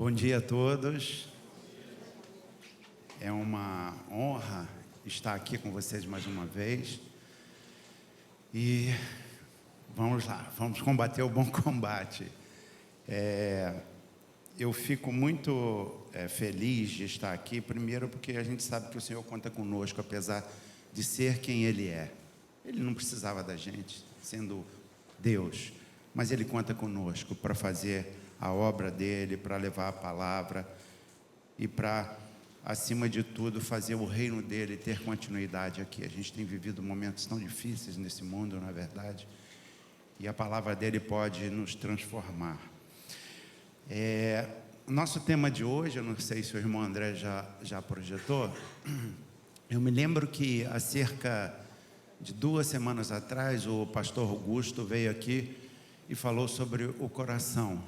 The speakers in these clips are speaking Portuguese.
Bom dia a todos. É uma honra estar aqui com vocês mais uma vez. E vamos lá, vamos combater o bom combate. Eu fico muito feliz de estar aqui, primeiro porque a gente sabe que o Senhor conta conosco, apesar de ser quem Ele é. Ele não precisava da gente, sendo Deus, mas Ele conta conosco para fazer a obra dEle, para levar a palavra e para, acima de tudo, fazer o reino dEle ter continuidade aqui. A gente tem vivido momentos tão difíceis nesse mundo, na verdade, e a palavra dEle pode nos transformar. O nosso tema de hoje, eu não sei se o irmão André já projetou, eu me lembro que há cerca de 2 semanas atrás, o pastor Augusto veio aqui e falou sobre o coração,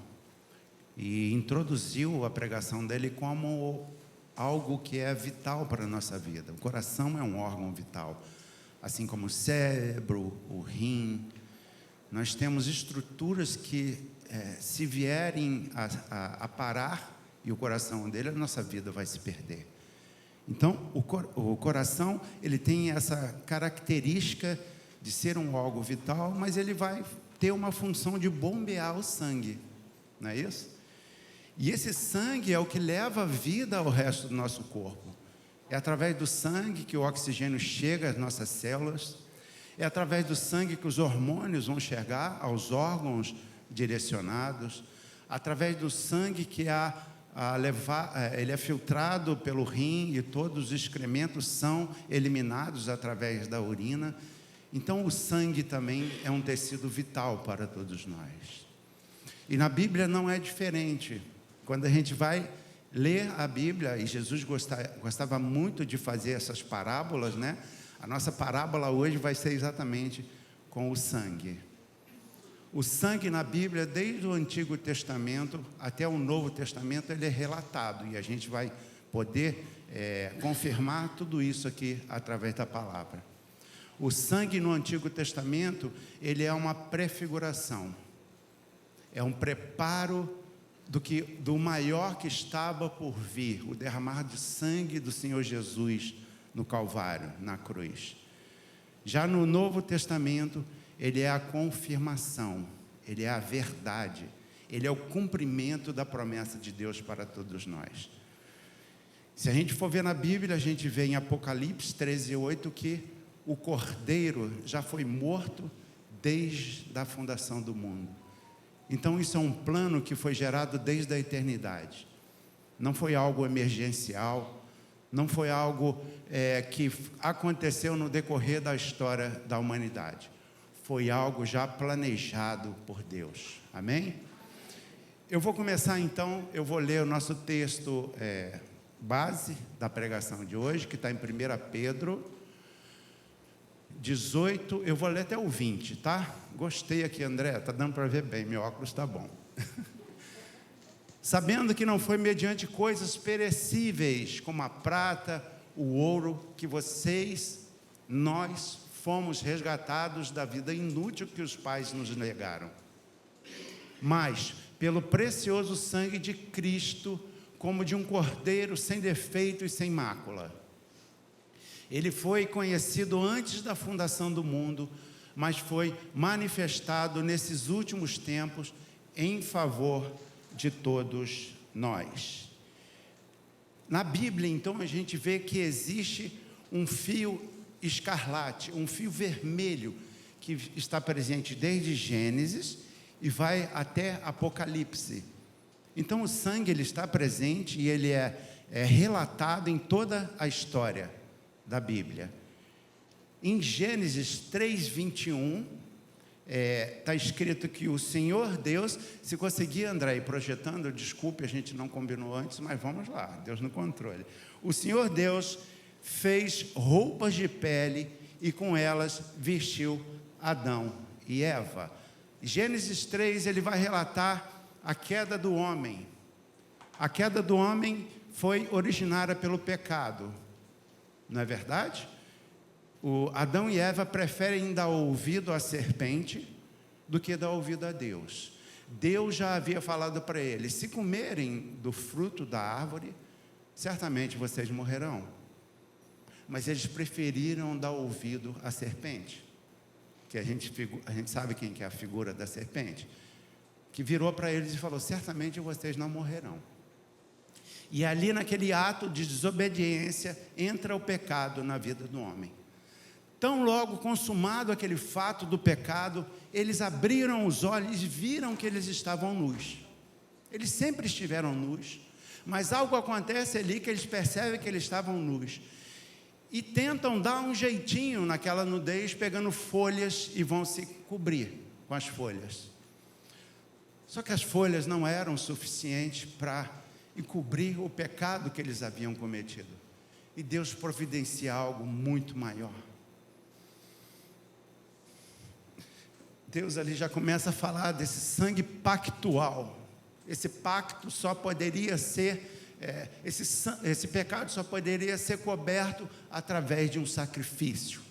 e introduziu a pregação dele como algo que é vital para a nossa vida. O coração é um órgão vital, assim como o cérebro, o rim. Nós temos estruturas que, se vierem a parar, e o coração dele, a nossa vida vai se perder. Então, o coração, ele tem essa característica de ser um órgão vital, mas ele vai ter uma função de bombear o sangue, não é isso? E esse sangue é o que leva a vida ao resto do nosso corpo. É através do sangue que o oxigênio chega às nossas células, é através do sangue que os hormônios vão chegar aos órgãos direcionados, através do sangue que ele é filtrado pelo rim e todos os excrementos são eliminados através da urina. Então o sangue também é um tecido vital para todos nós. E na Bíblia não é diferente. Quando a gente vai ler a Bíblia, e Jesus gostava muito de fazer essas parábolas, né? A nossa parábola hoje vai ser exatamente com o sangue. O sangue na Bíblia, desde o Antigo Testamento até o Novo Testamento, ele é relatado. E a gente vai poder confirmar tudo isso aqui através da palavra. O sangue no Antigo Testamento, ele é uma prefiguração. É um preparo do maior que estava por vir, o derramar de sangue do Senhor Jesus no Calvário, na cruz. Já no Novo Testamento, ele é a confirmação, ele é a verdade, ele é o cumprimento da promessa de Deus para todos nós. Se a gente for ver na Bíblia, a gente vê em Apocalipse 13:8 que o Cordeiro já foi morto desde a fundação do mundo. Então isso é um plano que foi gerado desde a eternidade. Não foi algo emergencial, não foi algo que aconteceu no decorrer da história da humanidade. Foi algo já planejado por Deus. Amém? Eu vou começar então, eu vou ler o nosso texto base da pregação de hoje, que está em 1 Pedro 18, eu vou ler até o 20, tá? Gostei aqui, André, está dando para ver bem, meu óculos está bom. Sabendo que não foi mediante coisas perecíveis, como a prata, o ouro, que nós fomos resgatados da vida inútil que os pais nos legaram, mas pelo precioso sangue de Cristo, como de um cordeiro sem defeito e sem mácula. Ele foi conhecido antes da fundação do mundo, mas foi manifestado nesses últimos tempos em favor de todos nós. Na Bíblia, então, a gente vê que existe um fio escarlate, um fio vermelho, que está presente desde Gênesis e vai até Apocalipse. Então, o sangue ele está presente e ele é relatado em toda a história da Bíblia. Em Gênesis 3:21, está escrito que o Senhor Deus, se conseguir, André, ir projetando, desculpe, a gente não combinou antes, mas vamos lá, Deus no controle. O Senhor Deus fez roupas de pele e com elas vestiu Adão e Eva. Gênesis 3, ele vai relatar a queda do homem. A queda do homem foi originária pelo pecado. Não é verdade? Adão e Eva preferem dar ouvido à serpente do que dar ouvido a Deus. Deus já havia falado para eles: se comerem do fruto da árvore, certamente vocês morrerão. Mas eles preferiram dar ouvido à serpente, que a gente sabe quem que é a figura da serpente, que virou para eles e falou: certamente vocês não morrerão. E ali, naquele ato de desobediência, entra o pecado na vida do homem. Tão logo consumado aquele fato do pecado, eles abriram os olhos e viram que eles estavam nus. Eles sempre estiveram nus, mas algo acontece ali que eles percebem que eles estavam nus. E tentam dar um jeitinho naquela nudez, pegando folhas, e vão se cobrir com as folhas. Só que as folhas não eram suficientes para encobrir o pecado que eles haviam cometido. E Deus providencia algo muito maior. Deus ali já começa a falar desse sangue pactual. Esse pacto só poderia ser, esse pecado só poderia ser coberto através de um sacrifício.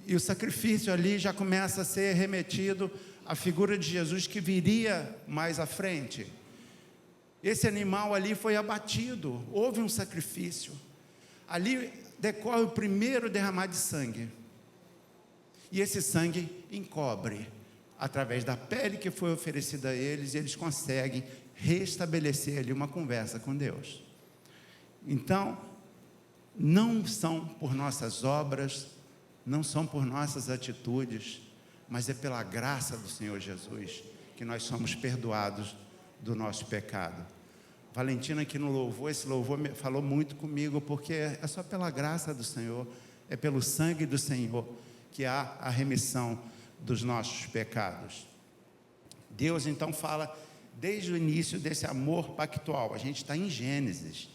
E o sacrifício ali já começa a ser remetido à figura de Jesus que viria mais à frente. Esse animal ali foi abatido, houve um sacrifício. Ali decorre o primeiro derramar de sangue. E esse sangue encobre, através da pele que foi oferecida a eles, eles conseguem restabelecer ali uma conversa com Deus. Então, não são por nossas obras, não são por nossas atitudes, mas é pela graça do Senhor Jesus que nós somos perdoados do nosso pecado. Valentina aqui no louvor, esse louvor falou muito comigo, porque é só pela graça do Senhor, é pelo sangue do Senhor que há a remissão dos nossos pecados. Deus então fala desde o início desse amor pactual. A gente está em Gênesis,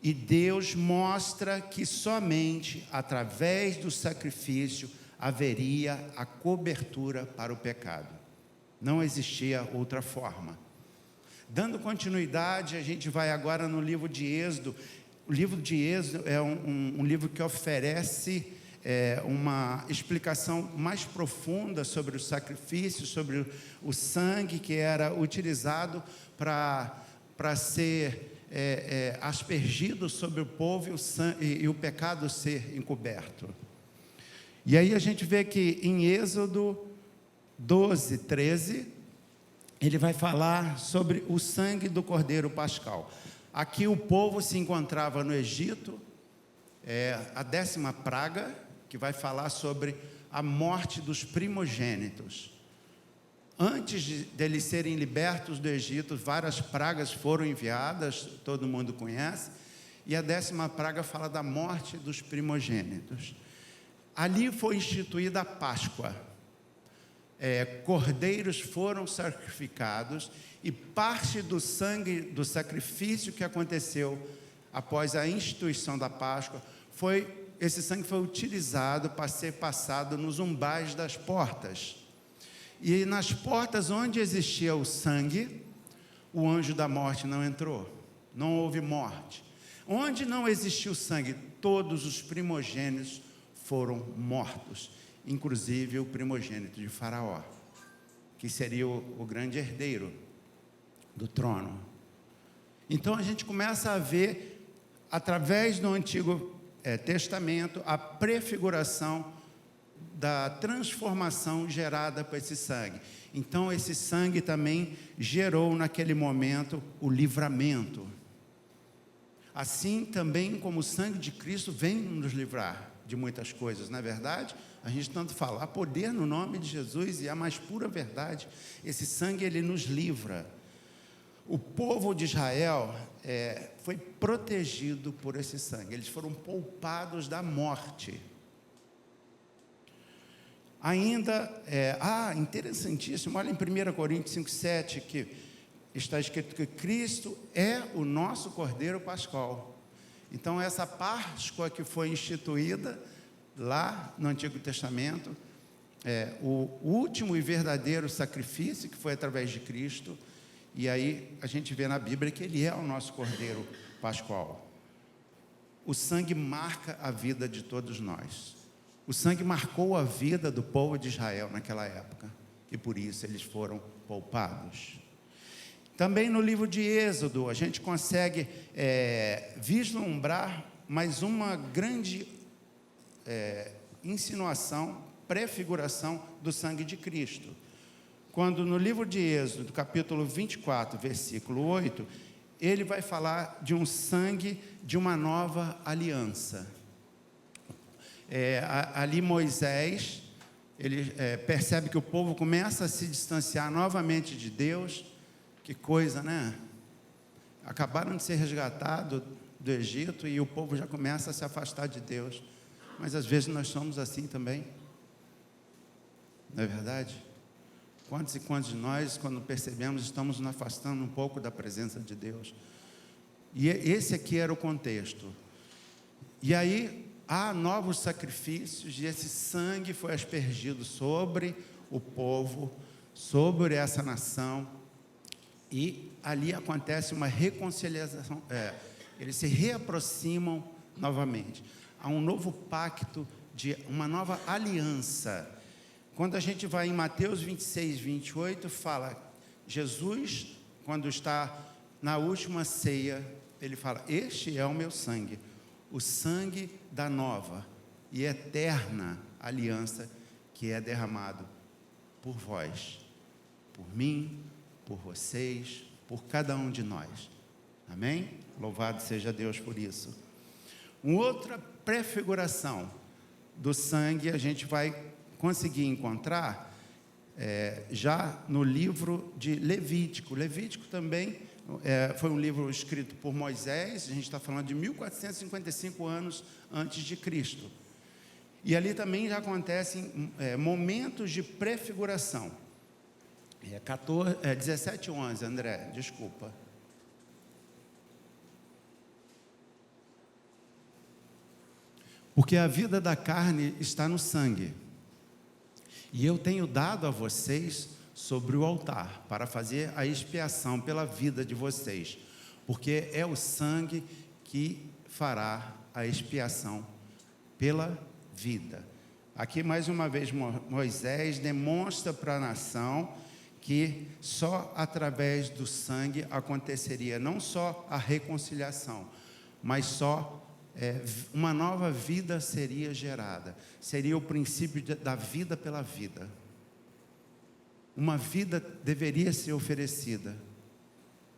e Deus mostra que somente através do sacrifício haveria a cobertura para o pecado. Não existia outra forma. Dando continuidade, a gente vai agora no livro de Êxodo. O livro de Êxodo é um livro que oferece uma explicação mais profunda sobre o sacrifício, sobre o sangue que era utilizado para ser aspergido sobre o povo e o pecado ser encoberto. E aí a gente vê que em Êxodo 12, 13, ele vai falar sobre o sangue do Cordeiro Pascal. Aqui o povo se encontrava no Egito, a 10ª praga, que vai falar sobre a morte dos primogênitos. Antes deles serem libertos do Egito, várias pragas foram enviadas, todo mundo conhece, e a 10ª praga fala da morte dos primogênitos. Ali foi instituída a Páscoa. Cordeiros foram sacrificados, e parte do sangue do sacrifício que aconteceu após a instituição da Páscoa, esse sangue foi utilizado para ser passado nos umbrais das portas. E nas portas onde existia o sangue, o anjo da morte não entrou, não houve morte. Onde não existiu sangue, todos os primogênitos foram mortos, inclusive o primogênito de Faraó, que seria o grande herdeiro do trono. Então a gente começa a ver, através do Antigo Testamento, a prefiguração da transformação gerada por esse sangue. Então esse sangue também gerou naquele momento o livramento. Assim também como o sangue de Cristo vem nos livrar de muitas coisas, não é verdade? A gente tanto fala, há poder no nome de Jesus, e a mais pura verdade, esse sangue ele nos livra. O povo de Israel foi protegido por esse sangue, eles foram poupados da morte. Ainda, interessantíssimo, olha em 1 Coríntios 5,7, que está escrito que Cristo é o nosso Cordeiro Pascal. Então essa Páscoa que foi instituída lá no Antigo Testamento, o último e verdadeiro sacrifício que foi através de Cristo. E aí a gente vê na Bíblia que Ele é o nosso Cordeiro Pascual. O sangue marca a vida de todos nós. O sangue marcou a vida do povo de Israel naquela época. e por isso eles foram poupados. Também no livro de Êxodo, a gente consegue vislumbrar mais uma grande insinuação, prefiguração do sangue de Cristo. Quando no livro de Êxodo, capítulo 24, versículo 8, ele vai falar de um sangue de uma nova aliança. Ali Moisés, ele percebe que o povo começa a se distanciar novamente de Deus. Que coisa, né? Acabaram de ser resgatados do Egito e o povo já começa a se afastar de Deus. Mas às vezes nós somos assim também. Não é verdade? Quantos e quantos de nós, quando percebemos, estamos nos afastando um pouco da presença de Deus? E esse aqui era o contexto. E aí, há novos sacrifícios, e esse sangue foi aspergido sobre o povo, sobre essa nação, e ali acontece uma reconciliação, eles se reaproximam novamente. Há um novo pacto, uma nova aliança. Quando a gente vai em Mateus 26, 28, fala, Jesus, quando está na última ceia, ele fala, este é o meu sangue, o sangue da nova e eterna aliança que é derramado por vós, por mim, por vocês, por cada um de nós. Amém? Louvado seja Deus por isso. Uma outra prefiguração do sangue a gente vai conseguir encontrar já no livro de Levítico. Levítico também foi um livro escrito por Moisés, a gente está falando de 1455 anos antes de Cristo. E ali também já acontecem momentos de prefiguração. 17:11, André, desculpa. Porque a vida da carne está no sangue, e eu tenho dado a vocês sobre o altar, para fazer a expiação pela vida de vocês, porque é o sangue que fará a expiação pela vida. Aqui mais uma vez Moisés demonstra para a nação que só através do sangue aconteceria não só a reconciliação, mas uma nova vida seria gerada. Seria o princípio da vida pela vida. Uma vida deveria ser oferecida.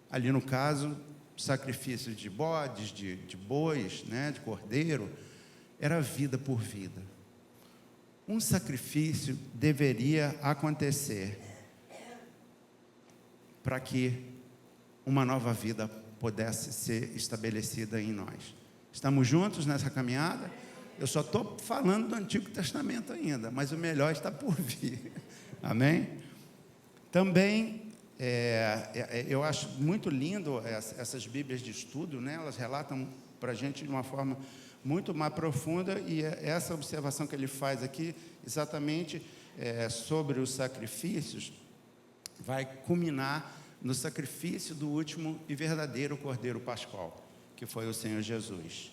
Ali no caso, sacrifício de bodes, de bois, né, de cordeiro, era vida por vida. Um sacrifício deveria acontecer para que uma nova vida pudesse ser estabelecida em nós. Estamos juntos nessa caminhada? Eu só estou falando do Antigo Testamento ainda, mas o melhor está por vir. Amém? Também, eu acho muito lindo essas Bíblias de estudo, né? Elas relatam para a gente de uma forma muito mais profunda, e essa observação que ele faz aqui, exatamente sobre os sacrifícios, vai culminar no sacrifício do último e verdadeiro Cordeiro Pascual, que foi o Senhor Jesus.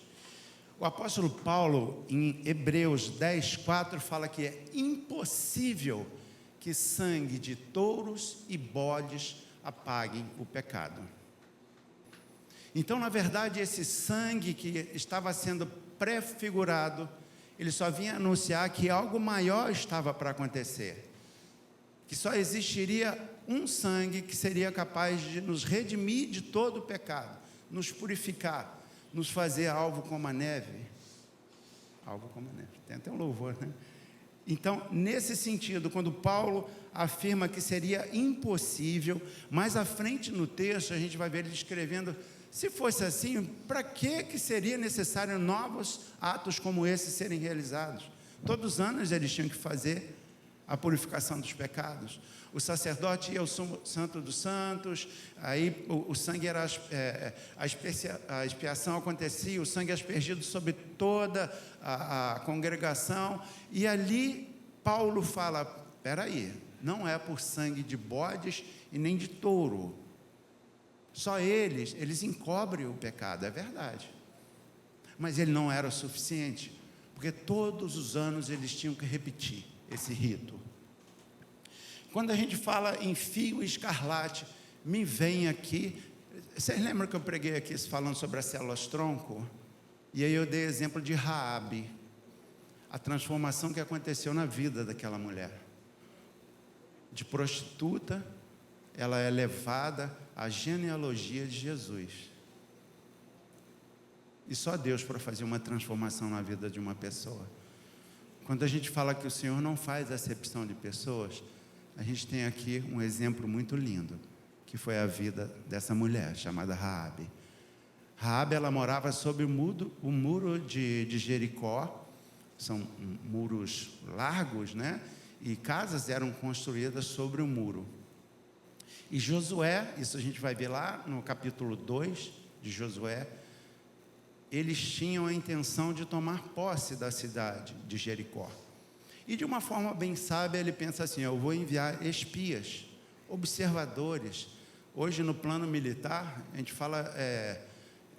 O apóstolo Paulo, em Hebreus 10:4, fala que é impossível que sangue de touros e bodes apaguem o pecado. Então, na verdade, esse sangue que estava sendo prefigurado, ele só vinha anunciar que algo maior estava para acontecer, que só existiria um sangue que seria capaz de nos redimir de todo o pecado, nos purificar, nos fazer alvo como a neve. Alvo como a neve, tem até um louvor, né? Então, nesse sentido, quando Paulo afirma que seria impossível, mais à frente no texto a gente vai ver ele escrevendo, se fosse assim, para que seria necessário novos atos como esse serem realizados? Todos os anos eles tinham que fazer a purificação dos pecados. O sacerdote ia ao Sumo Santo dos Santos, aí o sangue era, a expiação acontecia, o sangue aspergido sobre toda a congregação, e ali Paulo fala, espera aí, não é por sangue de bodes e nem de touro, só eles encobrem o pecado, é verdade, mas ele não era o suficiente, porque todos os anos eles tinham que repetir esse rito. Quando a gente fala em fio escarlate, me vem aqui, vocês lembram que eu preguei aqui falando sobre as células tronco? E aí eu dei exemplo de Raabe, a transformação que aconteceu na vida daquela mulher. De prostituta, ela é levada à genealogia de Jesus. E só Deus para fazer uma transformação na vida de uma pessoa. Quando a gente fala que o Senhor não faz acepção de pessoas, a gente tem aqui um exemplo muito lindo, que foi a vida dessa mulher, chamada Raabe. Raabe, ela morava sobre o muro de Jericó. São muros largos, né? E casas eram construídas sobre o muro. E Josué, isso a gente vai ver lá no capítulo 2 de Josué, eles tinham a intenção de tomar posse da cidade de Jericó. E de uma forma bem sábia, ele pensa assim: eu vou enviar espias, observadores. Hoje, no plano militar, a gente fala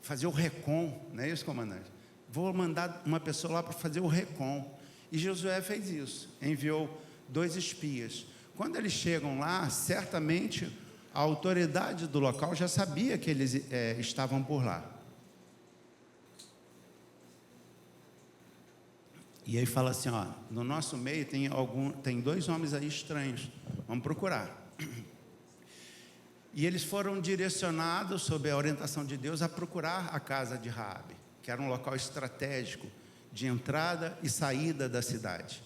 fazer o recon, não é isso, comandante? Vou mandar uma pessoa lá para fazer o recon. E Josué fez isso, enviou 2 espias. Quando eles chegam lá, certamente a autoridade do local já sabia que eles estavam por lá. E aí fala assim, ó, no nosso meio tem 2 homens aí estranhos, vamos procurar. E eles foram direcionados, sob a orientação de Deus, a procurar a casa de Raabe, que era um local estratégico de entrada e saída da cidade.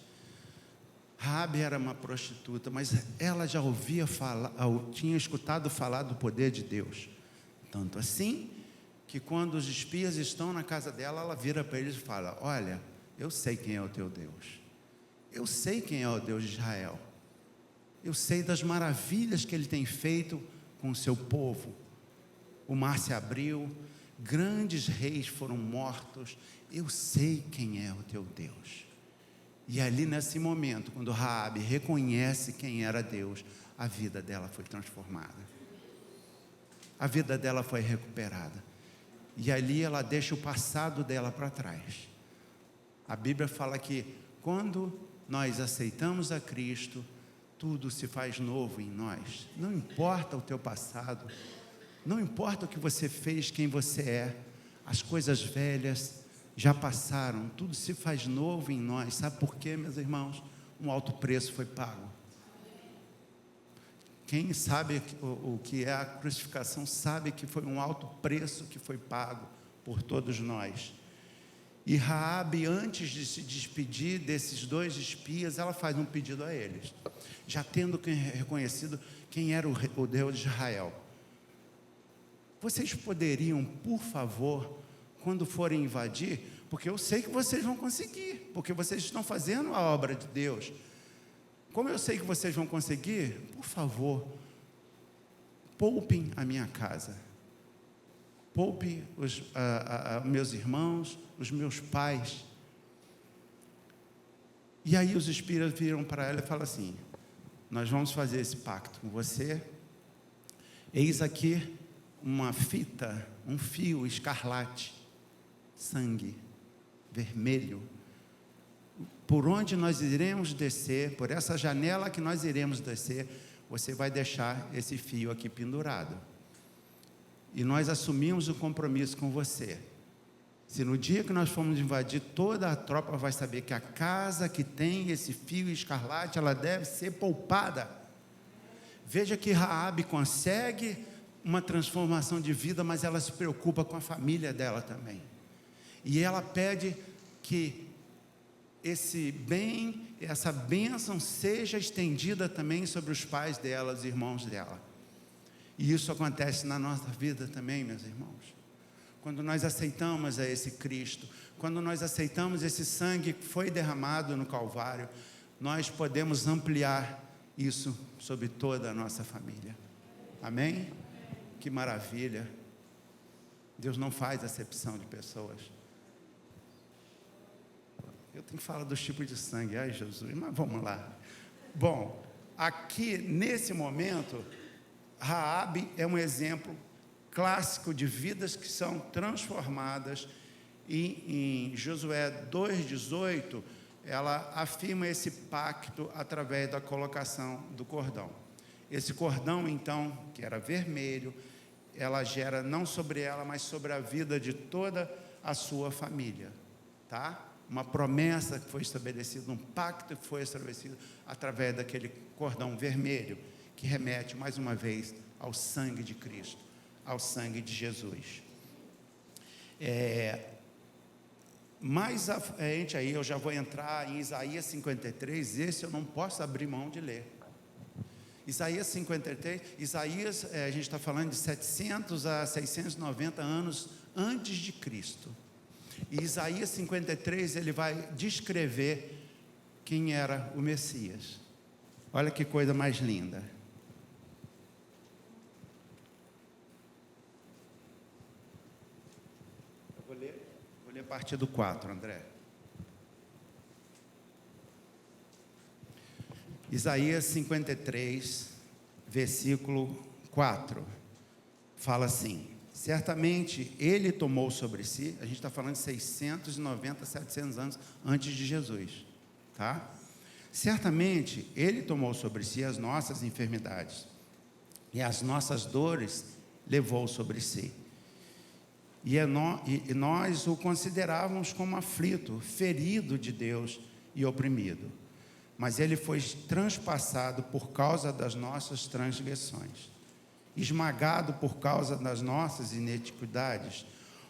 Raabe era uma prostituta, mas ela já tinha escutado falar do poder de Deus. Tanto assim, que quando os espias estão na casa dela, ela vira para eles e fala: olha, eu sei quem é o teu Deus. Eu sei quem é o Deus de Israel. Eu sei das maravilhas que Ele tem feito com o seu povo. O mar se abriu, grandes reis foram mortos. Eu sei quem é o teu Deus. E ali nesse momento, quando Raabe reconhece quem era Deus, a vida dela foi transformada. A vida dela foi recuperada. E ali ela deixa o passado dela para trás. A Bíblia fala que quando nós aceitamos a Cristo, tudo se faz novo em nós. Não importa o teu passado, não importa o que você fez, quem você é, as coisas velhas já passaram, tudo se faz novo em nós. Sabe por quê, meus irmãos? Um alto preço foi pago. Quem sabe o que é a crucificação, sabe que foi um alto preço que foi pago por todos nós. E Raabe, antes de se despedir desses 2 espias, ela faz um pedido a eles, já tendo reconhecido quem era o Deus de Israel. Vocês poderiam, por favor, quando forem invadir, porque eu sei que vocês vão conseguir, porque vocês estão fazendo a obra de Deus. Como eu sei que vocês vão conseguir, por favor, poupem a minha casa. Poupe os meus irmãos, os meus pais. E aí os espias viram para ela e falam assim: nós vamos fazer esse pacto com você. Eis aqui uma fita, um fio escarlate, sangue vermelho. Por onde nós iremos descer, por essa janela que nós iremos descer, você vai deixar esse fio aqui pendurado. E nós assumimos o compromisso com você. Se no dia que nós formos invadir, toda a tropa vai saber que a casa que tem esse fio escarlate, ela deve ser poupada. Veja que Raabe consegue uma transformação de vida, mas ela se preocupa com a família dela também. E ela pede que esse bem, essa bênção seja estendida também sobre os pais dela, os irmãos dela. E isso acontece na nossa vida também, meus irmãos. Quando nós aceitamos a esse Cristo, quando nós aceitamos esse sangue que foi derramado no Calvário, nós podemos ampliar isso sobre toda a nossa família. Amém? Que maravilha. Deus não faz acepção de pessoas. Eu tenho que falar dos tipos de sangue, ai Jesus, mas vamos lá. Bom, aqui nesse momento, Raabe é um exemplo clássico de vidas que são transformadas. E em Josué 2,18, ela afirma esse pacto através da colocação do cordão. Esse cordão, então, que era vermelho, ela gera não sobre ela, mas sobre a vida de toda a sua família, tá? Uma promessa que foi estabelecida, um pacto que foi estabelecido através daquele cordão vermelho, que remete, mais uma vez, ao sangue de Cristo, ao sangue de Jesus. Mais à frente aí, eu já vou entrar em Isaías 53, esse eu não posso abrir mão de ler. Isaías 53, a gente está falando de 700 a 690 anos antes de Cristo. E Isaías 53, ele vai descrever quem era o Messias. Olha que coisa mais linda. Eu vou ler a partir do 4, André. Isaías 53, versículo 4, fala assim: certamente ele tomou sobre si, a gente está falando de 690, 700 anos antes de Jesus, tá? Certamente ele tomou sobre si as nossas enfermidades, e as nossas dores levou sobre si. E nós o considerávamos como aflito, ferido de Deus e oprimido. Mas ele foi transpassado por causa das nossas transgressões, esmagado por causa das nossas iniquidades.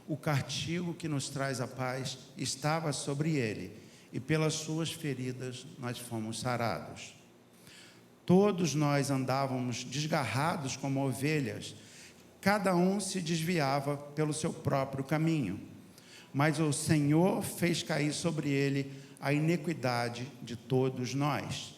O castigo que nos traz a paz estava sobre ele, e pelas suas feridas nós fomos sarados. Todos nós andávamos desgarrados como ovelhas, cada um se desviava pelo seu próprio caminho, mas o Senhor fez cair sobre ele a iniquidade de todos nós.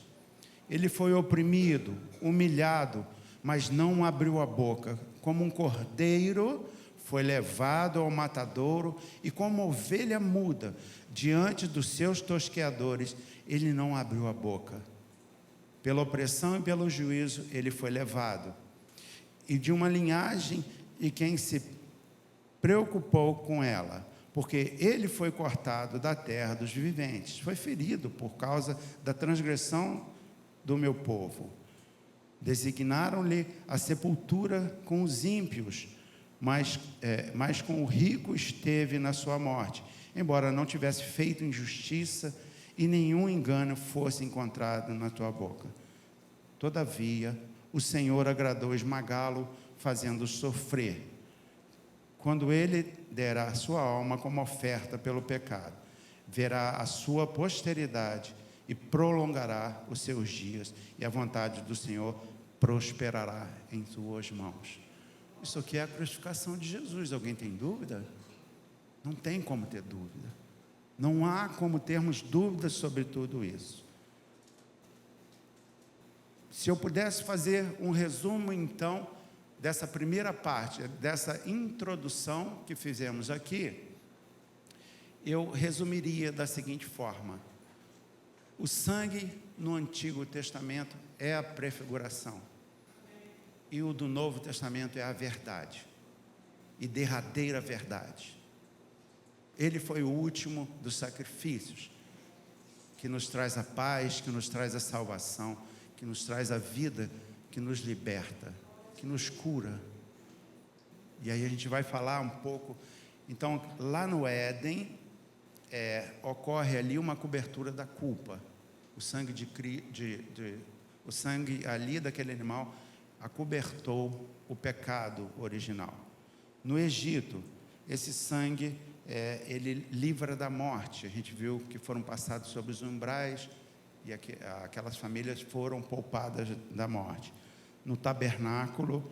Ele foi oprimido, humilhado, mas não abriu a boca. Como um cordeiro foi levado ao matadouro, e como ovelha muda diante dos seus tosqueadores, ele não abriu a boca. Pela opressão e pelo juízo ele foi levado. E de uma linhagem e quem se preocupou com ela, porque ele foi cortado da terra dos viventes, foi ferido por causa da transgressão do meu povo. Designaram-lhe a sepultura com os ímpios, mas com o rico esteve na sua morte, embora não tivesse feito injustiça e nenhum engano fosse encontrado na tua boca. Todavia, o Senhor agradou esmagá-lo, fazendo sofrer, quando ele derá a sua alma como oferta pelo pecado. Verá a sua posteridade e prolongará os seus dias, e a vontade do Senhor prosperará em suas mãos. Isso aqui é a crucificação de Jesus. Alguém tem dúvida? Não tem como ter dúvida. Não há como termos dúvidas sobre tudo isso. Se eu pudesse fazer um resumo, então, dessa primeira parte, dessa introdução que fizemos aqui, eu resumiria da seguinte forma: o sangue no Antigo Testamento é a prefiguração, e o do Novo Testamento é a verdade, e derradeira verdade. Ele foi o último dos sacrifícios, que nos traz a paz, que nos traz a salvação, que nos traz a vida, que nos liberta, que nos cura. E aí a gente vai falar um pouco. Então, lá no Éden, ocorre ali uma cobertura da culpa. O sangue o sangue ali daquele animal acobertou o pecado original. No Egito, esse sangue ele livra da morte. A gente viu que foram passados sobre os umbrais, e aquelas famílias foram poupadas da morte. No tabernáculo,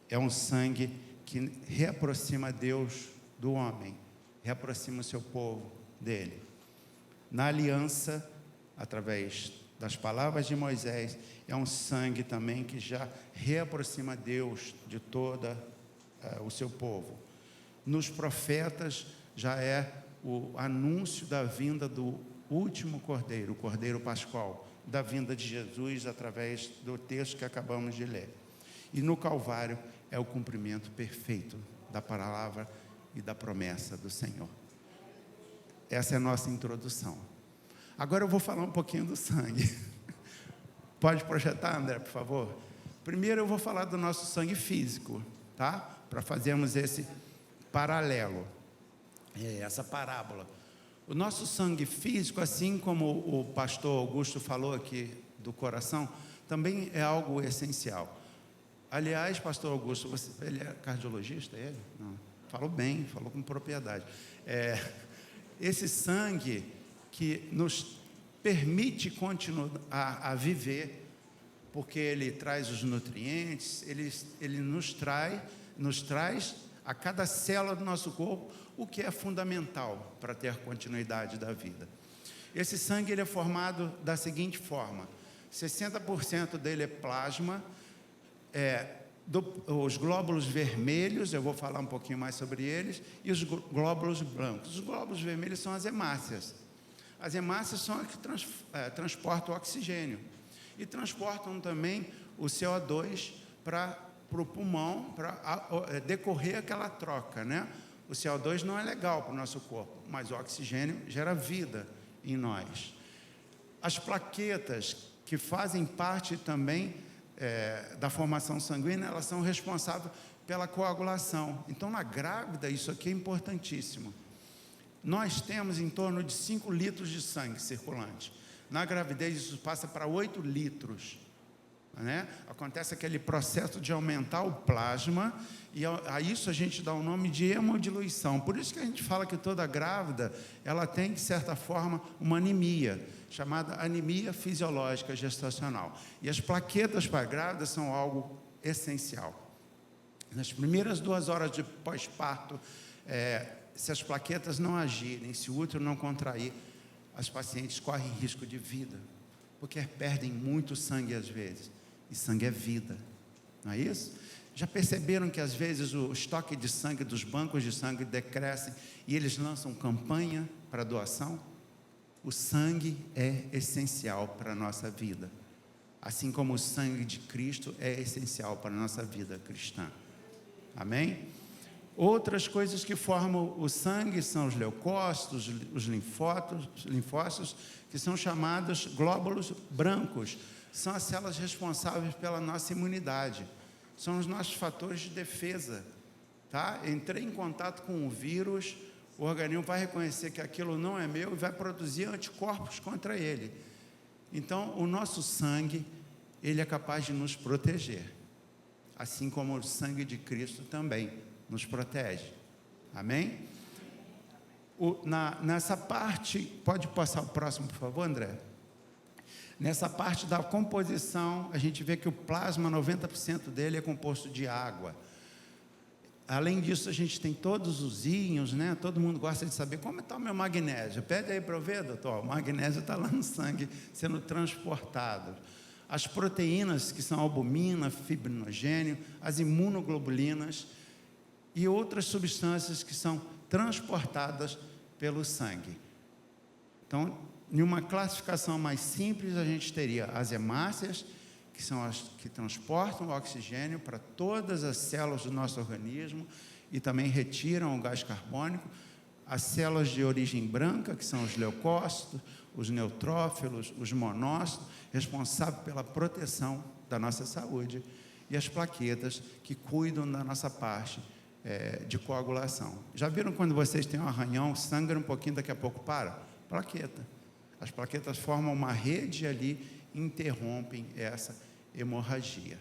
é um sangue que reaproxima Deus do homem, reaproxima o seu povo dele. Na aliança, através das palavras de Moisés, é um sangue também que já reaproxima Deus de todo o seu povo. Nos profetas, já é o anúncio da vinda do último cordeiro, o cordeiro pascual, da vinda de Jesus, através do texto que acabamos de ler. E no Calvário é o cumprimento perfeito da palavra e da promessa do Senhor. Essa é a nossa introdução. Agora eu vou falar um pouquinho do sangue. Pode projetar, André, por favor? Primeiro eu vou falar do nosso sangue físico, tá? Para fazermos esse paralelo, essa parábola. O nosso sangue físico, assim como o pastor Augusto falou aqui do coração, também é algo essencial. Aliás, pastor Augusto, ele é cardiologista, ele? Não. Falou bem, falou com propriedade. Esse sangue que nos permite continuar a viver, porque ele traz os nutrientes, ele nos traz a cada célula do nosso corpo o que é fundamental para ter continuidade da vida. Esse sangue ele é formado da seguinte forma: 60% dele é plasma, os glóbulos vermelhos, eu vou falar um pouquinho mais sobre eles, e os glóbulos brancos. Os glóbulos vermelhos são as hemácias. As hemácias são as que transportam o oxigênio e transportam também o CO2 para o pulmão, para decorrer aquela troca, né? O CO2 não é legal para o nosso corpo, mas o oxigênio gera vida em nós. As plaquetas, que fazem parte também da formação sanguínea, elas são responsáveis pela coagulação. Então, na grávida, isso aqui é importantíssimo. Nós temos em torno de 5 litros de sangue circulante. Na gravidez, isso passa para 8 litros. Né? Acontece aquele processo de aumentar o plasma, e a isso a gente dá o nome de hemodiluição. Por isso que a gente fala que toda grávida, ela tem, de certa forma, uma anemia, chamada anemia fisiológica gestacional. E as plaquetas para a grávida são algo essencial. Nas primeiras 2 horas de pós-parto, se as plaquetas não agirem, se o útero não contrair, as pacientes correm risco de vida, porque perdem muito sangue às vezes, e sangue é vida, não é isso? Já perceberam que às vezes o estoque de sangue dos bancos de sangue decresce e eles lançam campanha para doação? O sangue é essencial para a nossa vida, assim como o sangue de Cristo é essencial para a nossa vida cristã. Amém? Outras coisas que formam o sangue são os leucócitos, os linfócitos, que são chamados glóbulos brancos. São as células responsáveis pela nossa imunidade. São os nossos fatores de defesa. Tá? Entrei em contato com um vírus, o organismo vai reconhecer que aquilo não é meu e vai produzir anticorpos contra ele. Então, o nosso sangue, ele é capaz de nos proteger. Assim como o sangue de Cristo também nos protege. Amém? Nessa parte, pode passar o próximo, por favor, André? Nessa parte da composição, a gente vê que o plasma, 90% dele é composto de água. Além disso, a gente tem todos os íons, né? Todo mundo gosta de saber como está o meu magnésio. Pede aí para eu ver, doutor. O magnésio está lá no sangue, sendo transportado. As proteínas, que são albumina, fibrinogênio, as imunoglobulinas e outras substâncias que são transportadas pelo sangue. Então, em uma classificação mais simples, a gente teria as hemácias, que são as que transportam o oxigênio para todas as células do nosso organismo e também retiram o gás carbônico, as células de origem branca, que são os leucócitos, os neutrófilos, os monócitos, responsáveis pela proteção da nossa saúde, e as plaquetas, que cuidam da nossa parte de coagulação. Já viram quando vocês têm um arranhão, sangra um pouquinho, daqui a pouco para? Plaqueta. As plaquetas formam uma rede ali e interrompem essa hemorragia.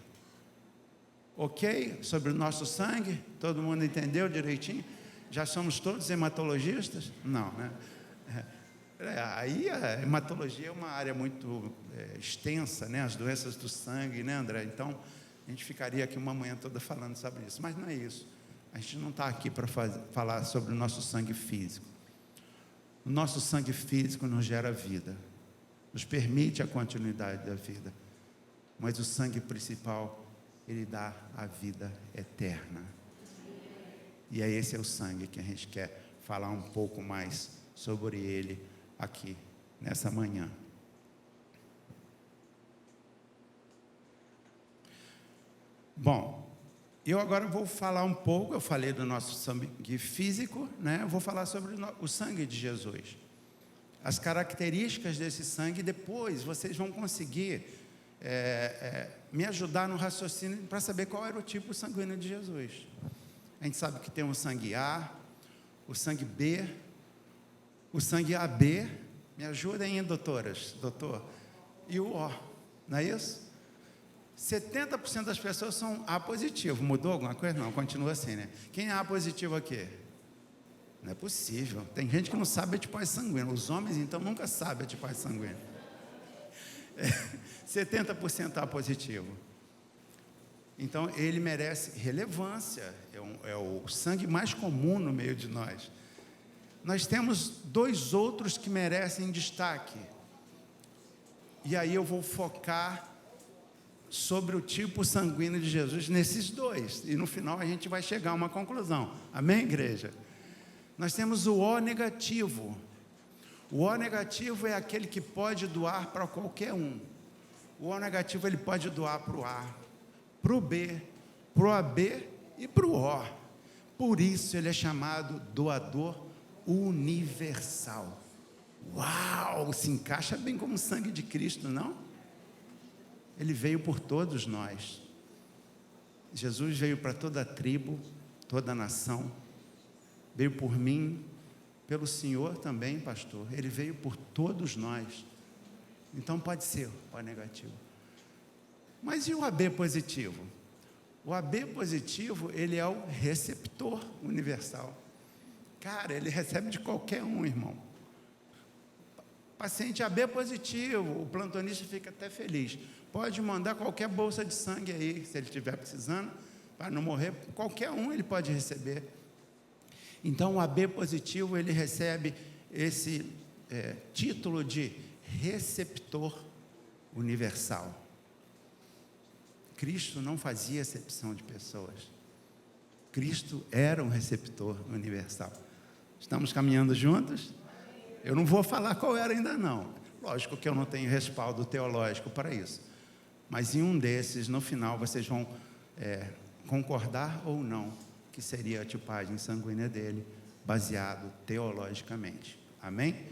Ok? Sobre o nosso sangue? Todo mundo entendeu direitinho? Já somos todos hematologistas? Não, né? Aí a hematologia é uma área muito extensa, né? As doenças do sangue, né, André? Então, a gente ficaria aqui uma manhã toda falando sobre isso, mas não é isso. A gente não está aqui para falar sobre o nosso sangue físico. O nosso sangue físico nos gera vida, nos permite a continuidade da vida, mas o sangue principal, ele dá a vida eterna. E esse é o sangue que a gente quer falar um pouco mais sobre ele aqui, nessa manhã. Bom, eu agora vou falar um pouco, eu falei do nosso sangue físico, né? Eu vou falar sobre o sangue de Jesus. as características desse sangue, depois vocês vão conseguir me ajudar no raciocínio para saber qual era o tipo sanguíneo de Jesus. A gente sabe que tem o sangue A, o sangue B, o sangue AB, me ajudem aí, doutoras, doutor, e o O, não é isso? 70% das pessoas são A positivo. Mudou alguma coisa? Não, continua assim, né? Quem é A positivo aqui? Não é possível. Tem gente que não sabe a tipagem sanguínea. Os homens, então, nunca sabem a tipagem sanguínea. 70% A positivo. Então, ele merece relevância. É o sangue mais comum no meio de nós. Nós temos 2 outros que merecem destaque. E aí eu vou focar sobre o tipo sanguíneo de Jesus nesses 2. E no final a gente vai chegar a uma conclusão. Amém, igreja? Nós temos o O negativo. O O negativo é aquele que pode doar para qualquer um. O O negativo ele pode doar para o A, para o B, para o AB e para o O. Por isso ele é chamado doador universal. Uau! Se encaixa bem como o sangue de Cristo, não? Ele veio por todos nós. Jesus veio para toda a tribo, toda a nação. Veio por mim, pelo Senhor também, pastor. Ele veio por todos nós. Então pode ser O negativo. Mas e o AB positivo? O AB positivo, ele é o receptor universal. Cara, ele recebe de qualquer um, irmão. Paciente AB positivo, o plantonista fica até feliz. Pode mandar qualquer bolsa de sangue aí, se ele estiver precisando, para não morrer. Qualquer um ele pode receber. Então, o AB positivo, ele recebe esse título de receptor universal. Cristo não fazia acepção de pessoas. Cristo era um receptor universal. Estamos caminhando juntos? Eu não vou falar qual era ainda não. Lógico que eu não tenho respaldo teológico para isso. Mas em um desses, no final, vocês vão concordar ou não que seria a tipagem sanguínea dele, baseado teologicamente. Amém?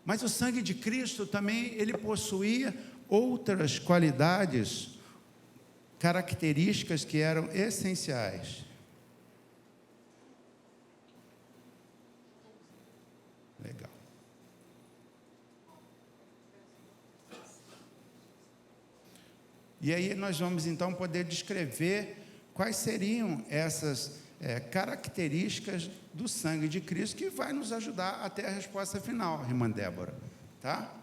Mas o sangue de Cristo também, ele possuía outras qualidades, características que eram essenciais. Legal. E aí nós vamos então poder descrever quais seriam essas características do sangue de Cristo, que vai nos ajudar até a resposta final, irmã Débora, tá?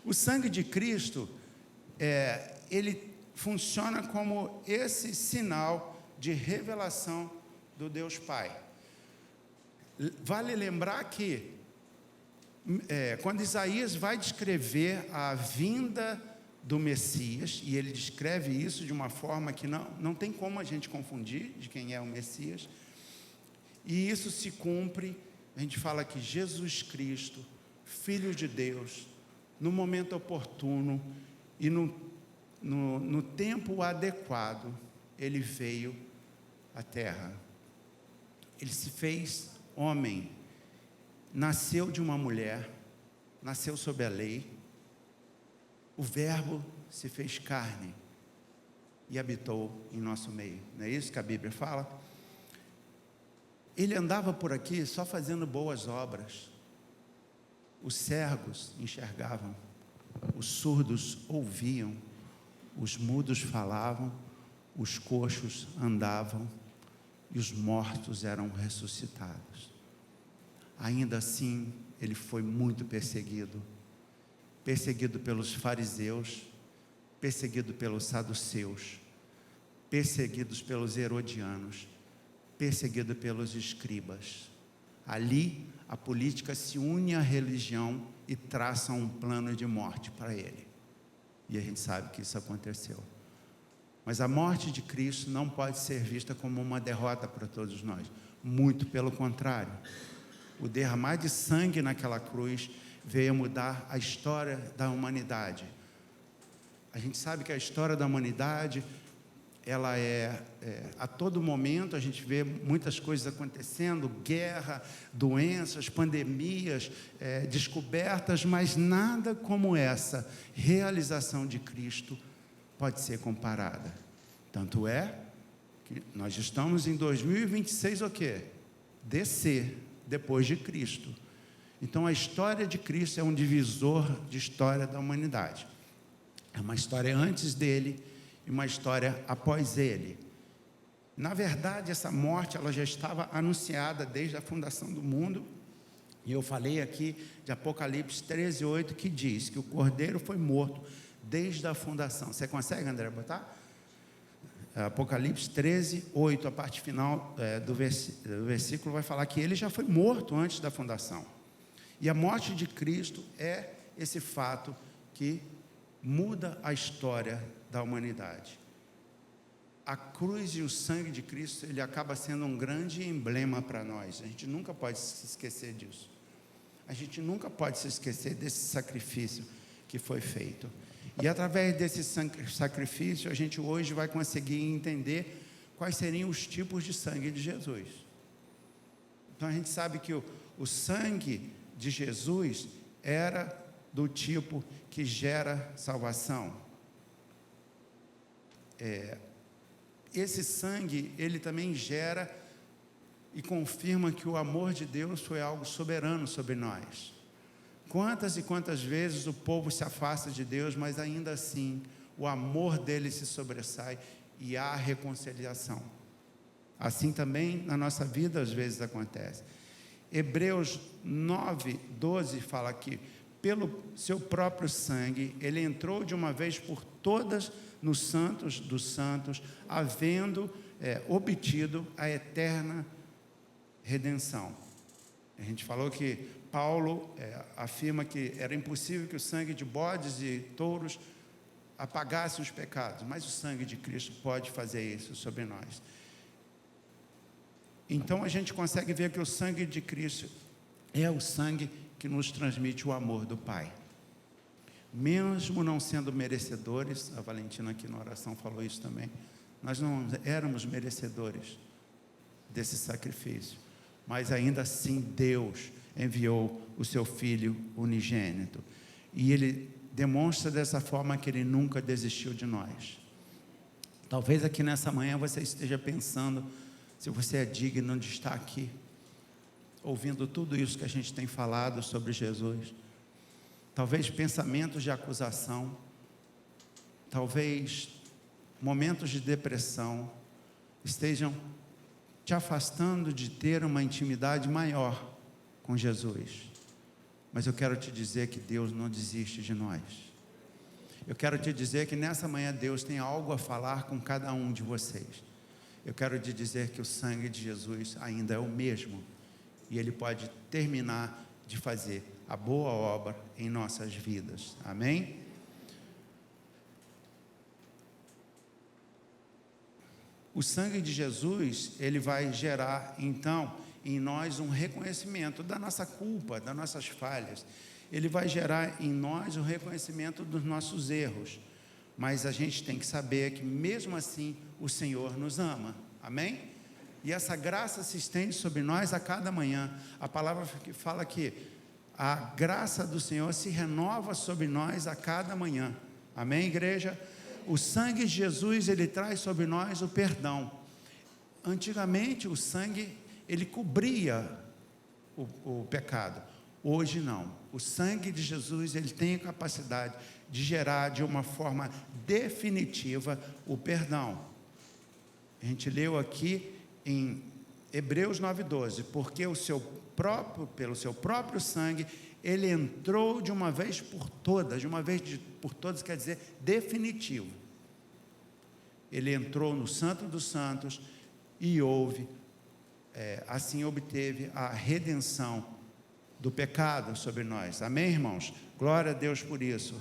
O sangue de Cristo, ele funciona como esse sinal de revelação do Deus Pai. Vale lembrar que, quando Isaías vai descrever a vinda do Messias, e ele descreve isso de uma forma que não tem como a gente confundir de quem é o Messias, e isso se cumpre. A gente fala que Jesus Cristo, Filho de Deus, no momento oportuno e no tempo adequado, ele veio à terra. Ele se fez homem, nasceu de uma mulher, nasceu sob a lei. O Verbo se fez carne e habitou em nosso meio. Não é isso que a Bíblia fala? Ele andava por aqui só fazendo boas obras. Os cegos enxergavam, os surdos ouviam, os mudos falavam, os coxos andavam e os mortos eram ressuscitados. Ainda assim, ele foi muito perseguido pelos fariseus, perseguido pelos saduceus, perseguidos pelos herodianos, perseguido pelos escribas. Ali, a política se une à religião e traça um plano de morte para ele. E a gente sabe que isso aconteceu. Mas a morte de Cristo não pode ser vista como uma derrota para todos nós. Muito pelo contrário. O derramar de sangue naquela cruz veio mudar a história da humanidade. A gente sabe que a história da humanidade ela a todo momento a gente vê muitas coisas acontecendo, guerra, doenças, pandemias, descobertas, mas nada como essa realização de Cristo pode ser comparada. Tanto é que nós estamos em 2026 o quê? Descer depois de Cristo. Então a história de Cristo é um divisor de história da humanidade. É uma história antes dele e uma história após ele. Na verdade, essa morte ela já estava anunciada desde a fundação do mundo. E eu falei aqui de Apocalipse 13:8, que diz que o Cordeiro foi morto desde a fundação. Você consegue, André, botar? Apocalipse 13:8, a parte final do versículo vai falar que ele já foi morto antes da fundação. E a morte de Cristo é esse fato que muda a história da humanidade. A cruz e o sangue de Cristo, ele acaba sendo um grande emblema para nós. A gente nunca pode se esquecer disso. A gente nunca pode se esquecer desse sacrifício que foi feito. E através desse sacrifício, a gente hoje vai conseguir entender quais seriam os tipos de sangue de Jesus. Então a gente sabe que o sangue de Jesus era do tipo que gera salvação. Esse sangue, ele também gera e confirma que o amor de Deus foi algo soberano sobre nós. Quantas e quantas vezes o povo se afasta de Deus, mas ainda assim o amor dele se sobressai e há reconciliação. Assim também na nossa vida às vezes acontece. Hebreus 9:12 fala que pelo seu próprio sangue ele entrou de uma vez por todas nos santos dos santos, havendo obtido a eterna redenção. A gente falou que Paulo afirma que era impossível que o sangue de bodes e touros apagasse os pecados, mas o sangue de Cristo pode fazer isso sobre nós. Então a gente consegue ver que o sangue de Cristo é o sangue que nos transmite o amor do Pai. Mesmo não sendo merecedores, a Valentina aqui na oração falou isso também, nós não éramos merecedores desse sacrifício, mas ainda assim Deus enviou o seu Filho unigênito, e Ele demonstra dessa forma que Ele nunca desistiu de nós. Talvez aqui nessa manhã você esteja pensando se você é digno de estar aqui, ouvindo tudo isso que a gente tem falado sobre Jesus. Talvez pensamentos de acusação, talvez momentos de depressão estejam te afastando de ter uma intimidade maior com Jesus. Mas eu quero te dizer que Deus não desiste de nós. Eu quero te dizer que nessa manhã Deus tem algo a falar com cada um de vocês. Eu quero te dizer que o sangue de Jesus ainda é o mesmo, e Ele pode terminar de fazer a boa obra em nossas vidas. Amém? O sangue de Jesus, ele vai gerar então em nós um reconhecimento da nossa culpa, das nossas falhas. Ele vai gerar em nós o reconhecimento dos nossos erros. Mas a gente tem que saber que mesmo assim o Senhor nos ama. Amém? E essa graça se estende sobre nós a cada manhã. A palavra que fala que a graça do Senhor se renova sobre nós a cada manhã. Amém, igreja? O sangue de Jesus, ele traz sobre nós o perdão. Antigamente o sangue, ele cobria o pecado. Hoje não. O sangue de Jesus, ele tem a capacidade de gerar de uma forma definitiva o perdão. A gente leu aqui em Hebreus 9:12, porque pelo seu próprio sangue, ele entrou de uma vez por todas. De uma vez por todas quer dizer definitivo. Ele entrou no Santo dos Santos e assim obteve a redenção do pecado sobre nós. Amém, irmãos? Glória a Deus por isso.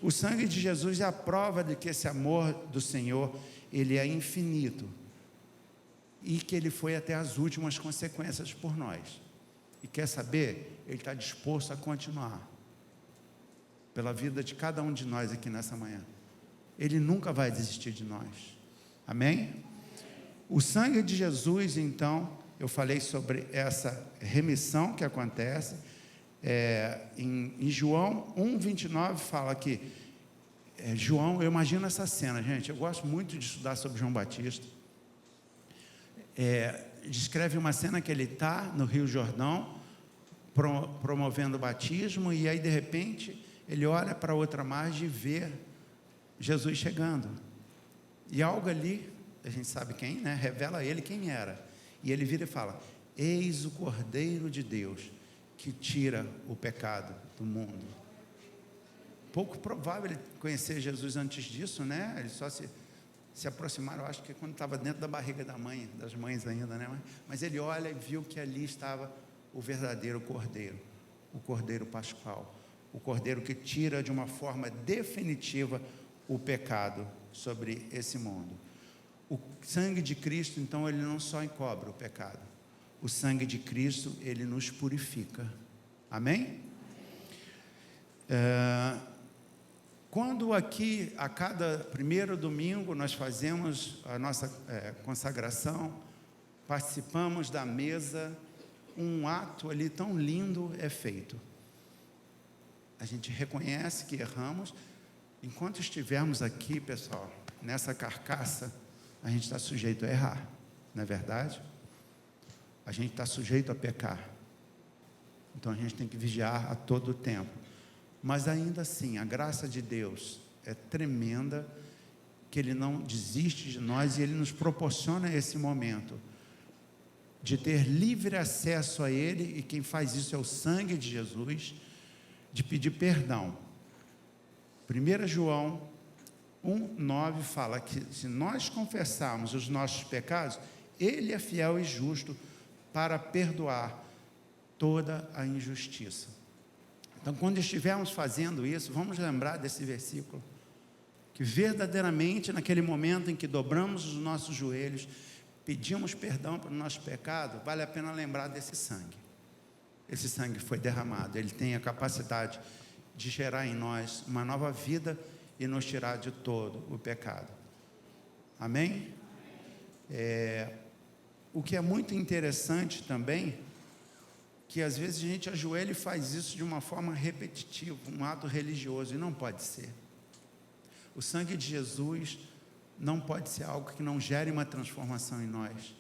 O sangue de Jesus é a prova de que esse amor do Senhor, ele é infinito, e que ele foi até as últimas consequências por nós. E quer saber? Ele está disposto a continuar pela vida de cada um de nós aqui nessa manhã. Ele nunca vai desistir de nós. Amém? O sangue de Jesus, então, eu falei sobre essa remissão que acontece. Em João 1,29 fala que João, eu imagino essa cena, gente, eu gosto muito de estudar sobre João Batista. Descreve uma cena que ele está no Rio Jordão, promovendo o batismo, e aí de repente ele olha para outra margem e vê Jesus chegando, e algo ali, a gente sabe quem, né? Revela a ele quem era, e ele vira e fala: eis o Cordeiro de Deus que tira o pecado do mundo. Pouco provável ele conhecer Jesus antes disso, né? Ele só se aproximaram, eu acho que quando estava dentro da barriga das mães ainda, né? Mas ele olha e viu que ali estava o verdadeiro Cordeiro, o Cordeiro Pascual, o Cordeiro que tira de uma forma definitiva o pecado sobre esse mundo. O sangue de Cristo, então, ele não só encobre o pecado, o sangue de Cristo, ele nos purifica. Amém? Quando aqui, a cada primeiro domingo, nós fazemos a nossa consagração, participamos da mesa, um ato ali tão lindo é feito. A gente reconhece que erramos. Enquanto estivermos aqui, pessoal, nessa carcaça, a gente está sujeito a errar, não é verdade? A gente está sujeito a pecar. Então a gente tem que vigiar a todo tempo. Mas ainda assim, a graça de Deus é tremenda, que Ele não desiste de nós, e Ele nos proporciona esse momento de ter livre acesso a Ele, e quem faz isso é o sangue de Jesus, de pedir perdão. 1 João 1,9 fala que se nós confessarmos os nossos pecados, Ele é fiel e justo para perdoar toda a injustiça. Então, quando estivermos fazendo isso, vamos lembrar desse versículo, que verdadeiramente naquele momento em que dobramos os nossos joelhos, pedimos perdão pelo nosso pecado, vale a pena lembrar desse sangue. Esse sangue foi derramado, ele tem a capacidade de gerar em nós uma nova vida e nos tirar de todo o pecado. Amém? O que é muito interessante também, que às vezes a gente ajoelha e faz isso de uma forma repetitiva, um ato religioso, e não pode ser. O sangue de Jesus não pode ser algo que não gere uma transformação em nós.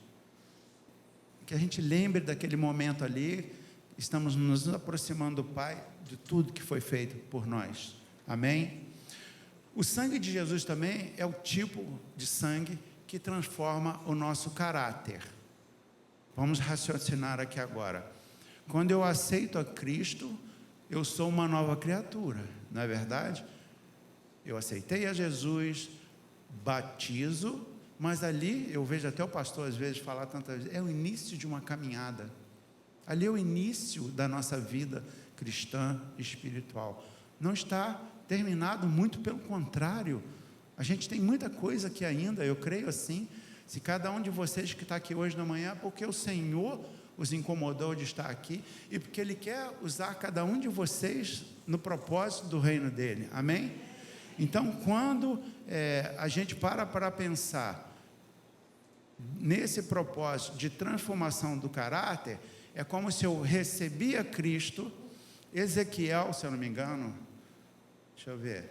Que a gente lembre daquele momento ali, estamos nos aproximando do Pai, de tudo que foi feito por nós. Amém? O sangue de Jesus também é o tipo de sangue que transforma o nosso caráter. Vamos raciocinar aqui agora. Quando eu aceito a Cristo, eu sou uma nova criatura, não é verdade? Eu aceitei a Jesus, batizo, mas ali, eu vejo até o pastor às vezes falar tantas vezes, é o início de uma caminhada. Ali é o início da nossa vida cristã espiritual. Não está terminado, muito pelo contrário. A gente tem muita coisa aqui ainda, eu creio assim. Se cada um de vocês que está aqui hoje na manhã, porque o Senhor os incomodou de estar aqui, e porque Ele quer usar cada um de vocês no propósito do reino dEle. Amém? Então, quando a gente para pensar nesse propósito de transformação do caráter, é como se eu recebia Cristo. Ezequiel, se eu não me engano, deixa eu ver,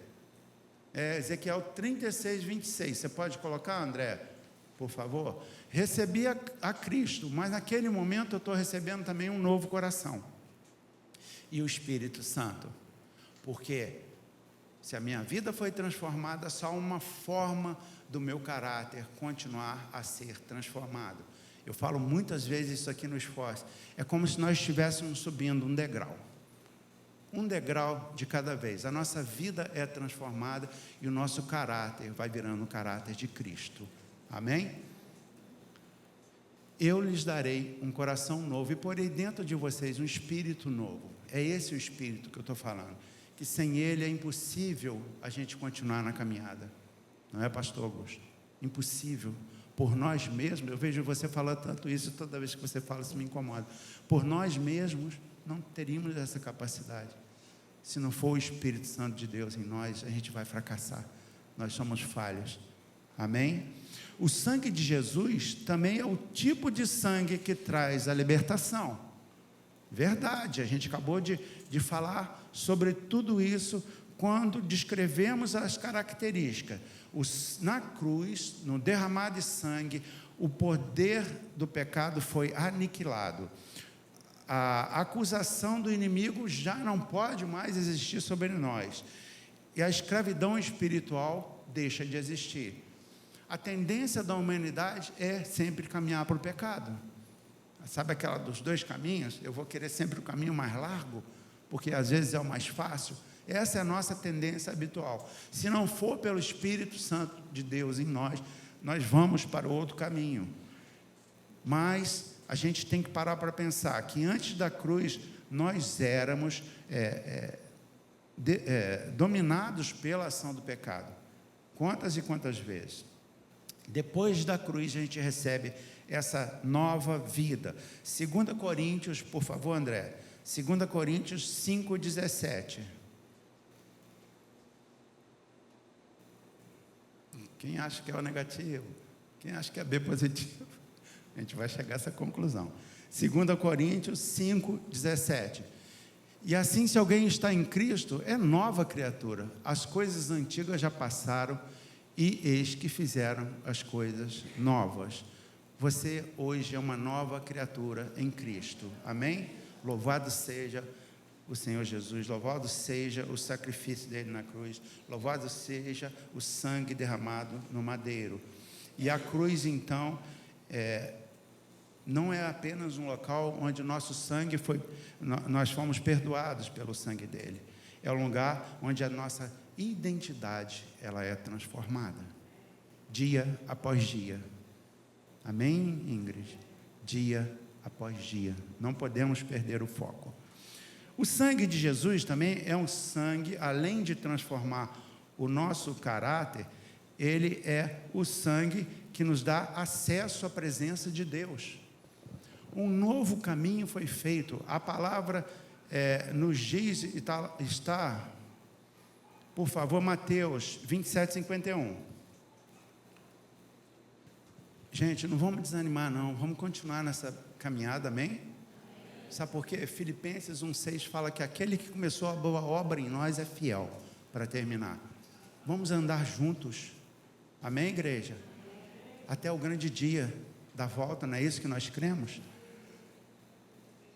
Ezequiel 36, 26, você pode colocar, André, por favor? Recebi a Cristo, mas naquele momento eu estou recebendo também um novo coração, e o Espírito Santo, porque se a minha vida foi transformada, só uma forma do meu caráter continuar a ser transformado. Eu falo muitas vezes isso aqui no esforço, é como se nós estivéssemos subindo um degrau de cada vez. A nossa vida é transformada e o nosso caráter vai virando o caráter de Cristo. Amém? Eu lhes darei um coração novo e porei dentro de vocês um espírito novo. É esse o espírito que eu estou falando, que sem ele é impossível a gente continuar na caminhada. Não é, pastor Augusto? Impossível. Por nós mesmos, eu vejo você falar tanto isso, toda vez que você fala isso me incomoda. Por nós mesmos não teríamos essa capacidade. Se não for o Espírito Santo de Deus em nós, a gente vai fracassar. Nós somos falhos. Amém? O sangue de Jesus também é o tipo de sangue que traz a libertação. Verdade, a gente acabou de falar sobre tudo isso quando descrevemos as características. Na cruz, no derramar de sangue, o poder do pecado foi aniquilado. A acusação do inimigo já não pode mais existir sobre nós. E a escravidão espiritual deixa de existir. A tendência da humanidade é sempre caminhar para o pecado. Sabe aquela dos dois caminhos? Eu vou querer sempre o caminho mais largo, porque às vezes é o mais fácil. Essa é a nossa tendência habitual. Se não for pelo Espírito Santo de Deus em nós, nós vamos para outro caminho. Mas a gente tem que parar para pensar que antes da cruz nós éramos dominados pela ação do pecado. Quantas e quantas vezes? Depois da cruz a gente recebe essa nova vida. 2 Coríntios, por favor, André. 2 Coríntios 5,17. Quem acha que é o negativo? Quem acha que é B positivo? A gente vai chegar a essa conclusão. 2 Coríntios 5,17. E assim, se alguém está em Cristo, é nova criatura. As coisas antigas já passaram e eis que fizeram as coisas novas. Você hoje é uma nova criatura em Cristo. Amém? Louvado seja o Senhor Jesus, louvado seja o sacrifício dele na cruz, louvado seja o sangue derramado no madeiro. E a cruz, então, não é apenas um local onde nosso sangue nós fomos perdoados pelo sangue dele. É um lugar onde a nossa identidade ela é transformada, dia após dia. Amém, Ingrid? Dia após dia. Não podemos perder o foco. O sangue de Jesus também é um sangue, além de transformar o nosso caráter, ele é o sangue que nos dá acesso à presença de Deus. Um novo caminho foi feito. A palavra nos diz, está, por favor, Mateus 27:51. Gente, não vamos desanimar não, vamos continuar nessa caminhada, amém? Sabe por quê? Filipenses 1,6 fala que aquele que começou a boa obra em nós é fiel para terminar. Vamos andar juntos, amém, igreja? Até o grande dia da volta, não é isso que nós cremos?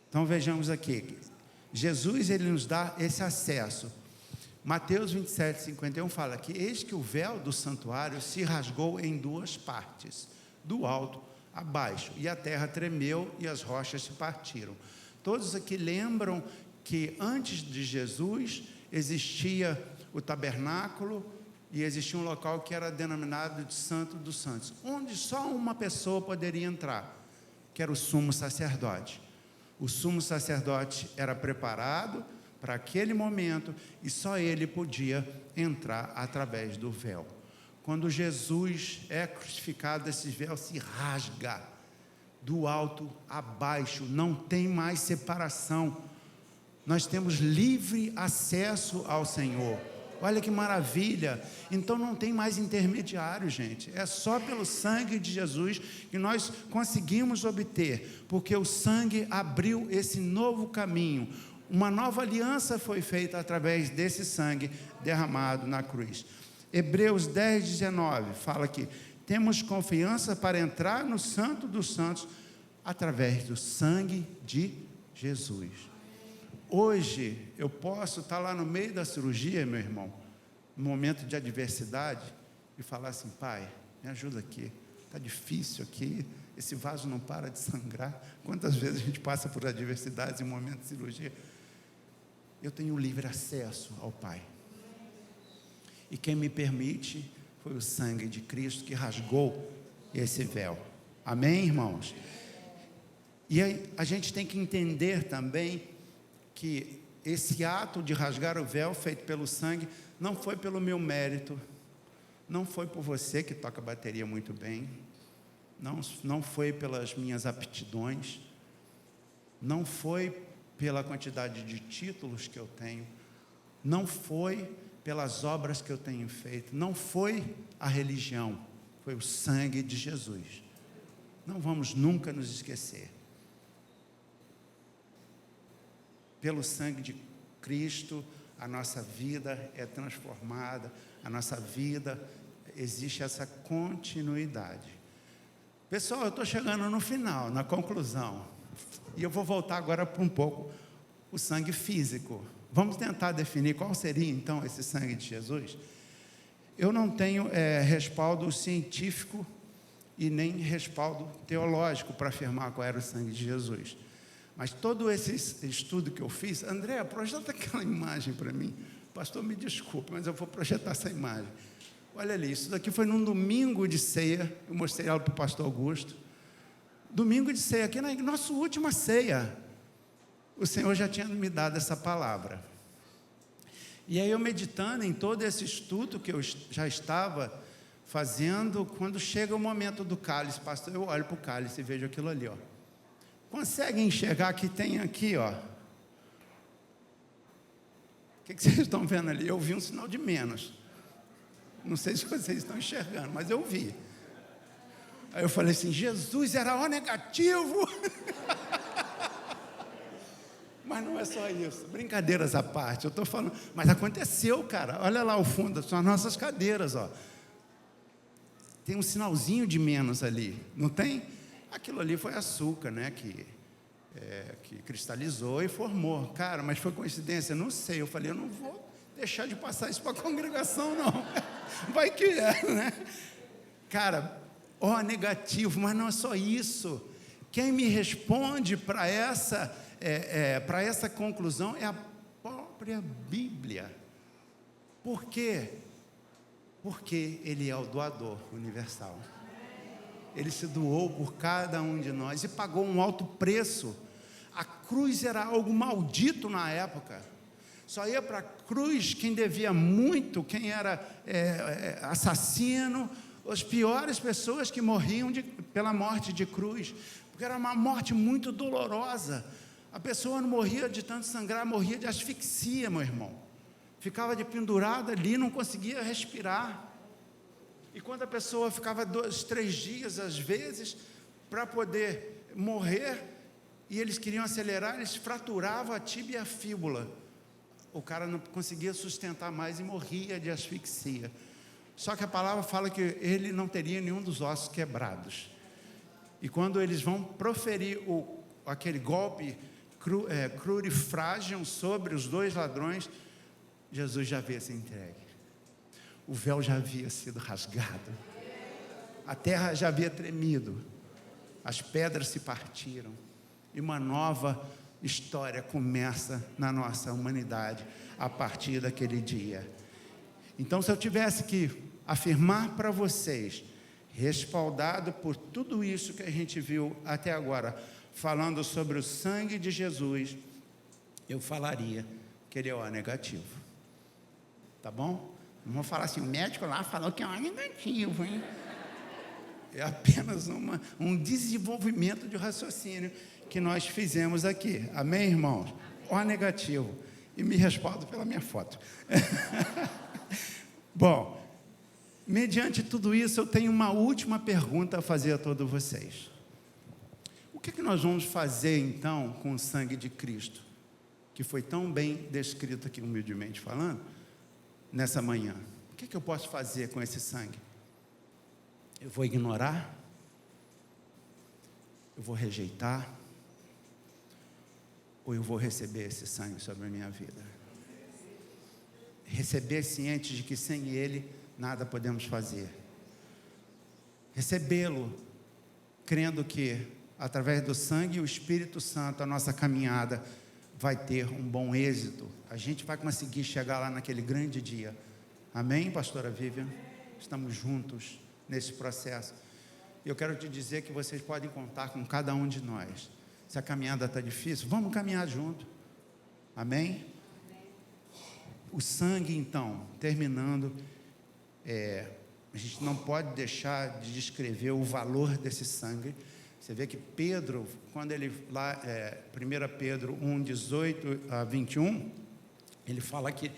Então vejamos aqui, Jesus ele nos dá esse acesso. Mateus 27:51 fala que eis que o véu do santuário se rasgou em duas partes, do alto a baixo, e a terra tremeu e as rochas se partiram. Todos aqui lembram que antes de Jesus existia o tabernáculo e existia um local que era denominado de Santo dos Santos, onde só uma pessoa poderia entrar, que era o sumo sacerdote. O sumo sacerdote era preparado para aquele momento e só ele podia entrar através do véu. Quando Jesus é crucificado, esse véu se rasga do alto a baixo, não tem mais separação. Nós temos livre acesso ao Senhor. Olha que maravilha! Então não tem mais intermediário, gente. É só pelo sangue de Jesus que nós conseguimos obter, porque o sangue abriu esse novo caminho. Uma nova aliança foi feita através desse sangue derramado na cruz. Hebreus 10:19 fala que temos confiança para entrar no Santo dos Santos através do sangue de Jesus. Hoje eu posso estar lá no meio da cirurgia, meu irmão, no momento de adversidade, e falar assim: Pai, me ajuda aqui, está difícil aqui, esse vaso não para de sangrar. Quantas vezes a gente passa por adversidades em momento de cirurgia? Eu tenho livre acesso ao Pai, e quem me permite foi o sangue de Cristo que rasgou esse véu. Amém, irmãos? E aí, a gente tem que entender também que esse ato de rasgar o véu feito pelo sangue não foi pelo meu mérito, não foi por você que toca bateria muito bem, não foi pelas minhas aptidões, não foi pela quantidade de títulos que eu tenho, não foi pelas obras que eu tenho feito, não foi a religião, foi o sangue de Jesus. Não vamos nunca nos esquecer. Pelo sangue de Cristo, a nossa vida é transformada, a nossa vida, existe essa continuidade. Pessoal, eu estou chegando no final, na conclusão, e eu vou voltar agora para um pouco o sangue físico. Vamos tentar definir qual seria então esse sangue de Jesus? Eu não tenho respaldo científico e nem respaldo teológico para afirmar qual era o sangue de Jesus. Mas todo esse estudo que eu fiz, André, projeta aquela imagem para mim. Pastor, me desculpe, mas eu vou projetar essa imagem. Olha ali, isso daqui foi num domingo de ceia, eu mostrei ela para o pastor Augusto. Domingo de ceia, aqui na nossa última ceia, o Senhor já tinha me dado essa palavra. E aí eu meditando em todo esse estudo que eu já estava fazendo, quando chega o momento do cálice, pastor, eu olho para o cálice e vejo aquilo ali, ó. Conseguem enxergar que tem aqui, ó? O que vocês estão vendo ali? Eu vi um sinal de menos. Não sei se vocês estão enxergando, mas eu vi. Aí eu falei assim, Jesus era O negativo. Mas não é só isso, brincadeiras à parte, eu estou falando, mas aconteceu, cara, olha lá ao fundo, são as nossas cadeiras, ó. Tem um sinalzinho de menos ali, não tem? Aquilo ali foi açúcar, né, que cristalizou e formou. Cara, mas foi coincidência? Não sei. Eu falei, eu não vou deixar de passar isso para a congregação, não. Vai que é, né? Cara, negativo, mas não é só isso. Quem me responde para essa conclusão é a própria Bíblia. Por quê? Porque Ele é o doador universal. Ele se doou por cada um de nós e pagou um alto preço. A cruz era algo maldito na época. Só ia para a cruz quem devia muito, quem era assassino, as piores pessoas que morriam pela morte de cruz, porque era uma morte muito dolorosa. A pessoa não morria de tanto sangrar, morria de asfixia, meu irmão. Ficava de pendurada ali, não conseguia respirar. E quando a pessoa ficava 2, 3 dias, às vezes, para poder morrer, e eles queriam acelerar, eles fraturavam a tíbia e a fíbula. O cara não conseguia sustentar mais e morria de asfixia. Só que a palavra fala que ele não teria nenhum dos ossos quebrados. E quando eles vão proferir aquele golpe crurifrágio sobre os 2 ladrões, Jesus já havia se entregue. O véu já havia sido rasgado, a terra já havia tremido, as pedras se partiram, e uma nova história começa na nossa humanidade, a partir daquele dia. Então, se eu tivesse que afirmar para vocês, respaldado por tudo isso que a gente viu até agora, falando sobre o sangue de Jesus, eu falaria que ele é O negativo, tá bom? Não vou falar assim, o médico lá falou que é O negativo, hein? É apenas um desenvolvimento de raciocínio que nós fizemos aqui. Amém, irmãos? O negativo. E me respaldo pela minha foto. Bom, mediante tudo isso, eu tenho uma última pergunta a fazer a todos vocês. O que nós vamos fazer, então, com o sangue de Cristo, que foi tão bem descrito aqui, humildemente falando, nessa manhã? O que eu posso fazer com esse sangue? Eu vou ignorar? Eu vou rejeitar? Ou eu vou receber esse sangue sobre a minha vida? Receber ciente de que sem Ele nada podemos fazer. Recebê-lo, crendo que através do sangue e o Espírito Santo a nossa caminhada vai ter um bom êxito. A gente vai conseguir chegar lá naquele grande dia. Amém, pastora Vivian? Estamos juntos nesse processo. Eu quero te dizer que vocês podem contar com cada um de nós. Se a caminhada está difícil, vamos caminhar junto. Amém? O sangue, então, terminando, a gente não pode deixar de descrever o valor desse sangue. Você vê que Pedro, quando ele lá, 1 Pedro 1, 18 a 21, ele fala que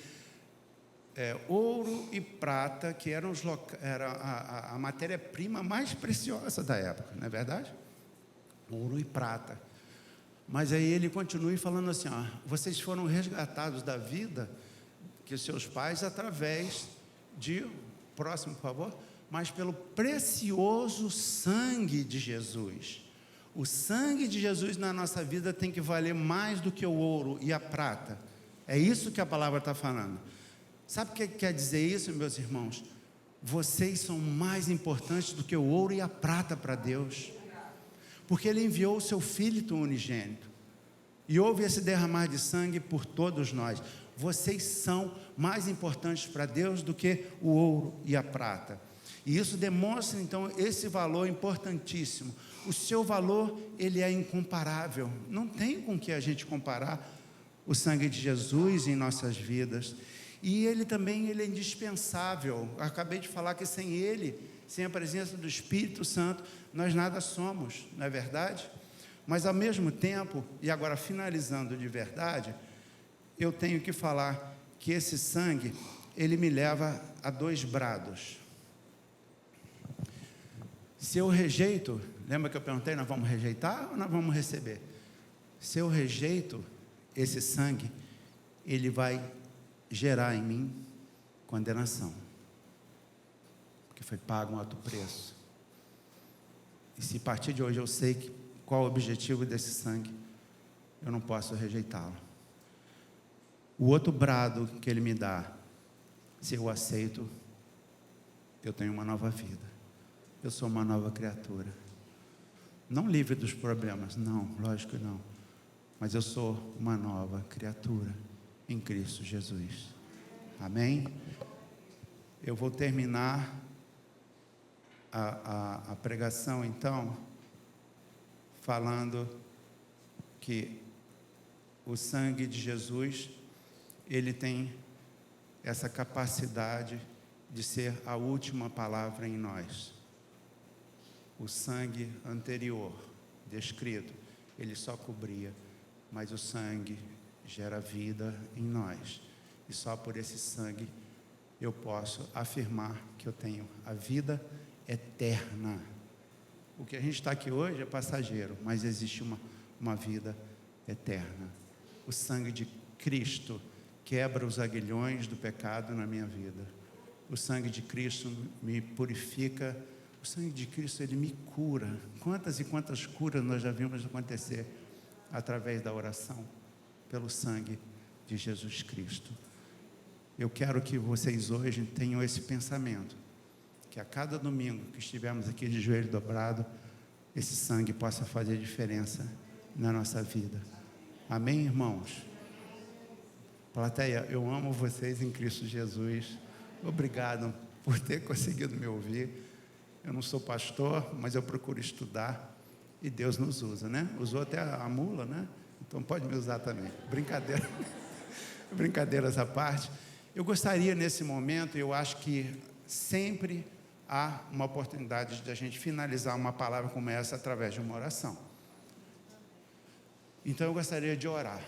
ouro e prata, que eram era a matéria-prima mais preciosa da época, não é verdade? Ouro e prata. Mas aí ele continua falando assim, vocês foram resgatados da vida que seus pais através de, próximo por favor, mas pelo precioso sangue de Jesus. O sangue de Jesus na nossa vida tem que valer mais do que o ouro e a prata. É isso que a palavra está falando. Sabe o que quer dizer isso, meus irmãos? Vocês são mais importantes do que o ouro e a prata para Deus. Porque Ele enviou o seu Filho unigênito. E houve esse derramar de sangue por todos nós. Vocês são mais importantes para Deus do que o ouro e a prata. E isso demonstra, então, esse valor importantíssimo. O seu valor, ele é incomparável. Não tem com que a gente comparar o sangue de Jesus em nossas vidas. E ele também, ele é indispensável. Eu acabei de falar que sem ele, sem a presença do Espírito Santo, nós nada somos, não é verdade? Mas ao mesmo tempo, e agora finalizando de verdade, eu tenho que falar que esse sangue, ele me leva a 2 brados. Se eu rejeito, lembra que eu perguntei, nós vamos rejeitar ou nós vamos receber? Se eu rejeito esse sangue, ele vai gerar em mim condenação, porque foi pago um alto preço. E se a partir de hoje eu sei qual o objetivo desse sangue, eu não posso rejeitá-lo. O outro brado que ele me dá, se eu aceito, eu tenho uma nova vida, eu sou uma nova criatura, não livre dos problemas, não, lógico que não, mas eu sou uma nova criatura em Cristo Jesus. Amém? Eu vou terminar a pregação, então, falando que o sangue de Jesus, ele tem essa capacidade de ser a última palavra em nós. O sangue anterior, descrito, ele só cobria, mas o sangue gera vida em nós, e só por esse sangue eu posso afirmar que eu tenho a vida eterna. O que a gente está aqui hoje é passageiro, mas existe uma vida eterna. O sangue de Cristo quebra os aguilhões do pecado na minha vida. O sangue de Cristo me purifica. O sangue de Cristo, ele me cura. Quantas e quantas curas nós já vimos acontecer através da oração, pelo sangue de Jesus Cristo. Eu quero que vocês hoje tenham esse pensamento, que a cada domingo que estivermos aqui de joelho dobrado, esse sangue possa fazer diferença na nossa vida. Amém, irmãos? Plateia, eu amo vocês em Cristo Jesus. Obrigado por ter conseguido me ouvir. Eu não sou pastor, mas eu procuro estudar, e Deus nos usa, né? Usou até a mula, né? Então pode me usar também. Brincadeira. Brincadeiras à parte. Eu gostaria nesse momento, eu acho que sempre há uma oportunidade de a gente finalizar uma palavra como essa através de uma oração. Então eu gostaria de orar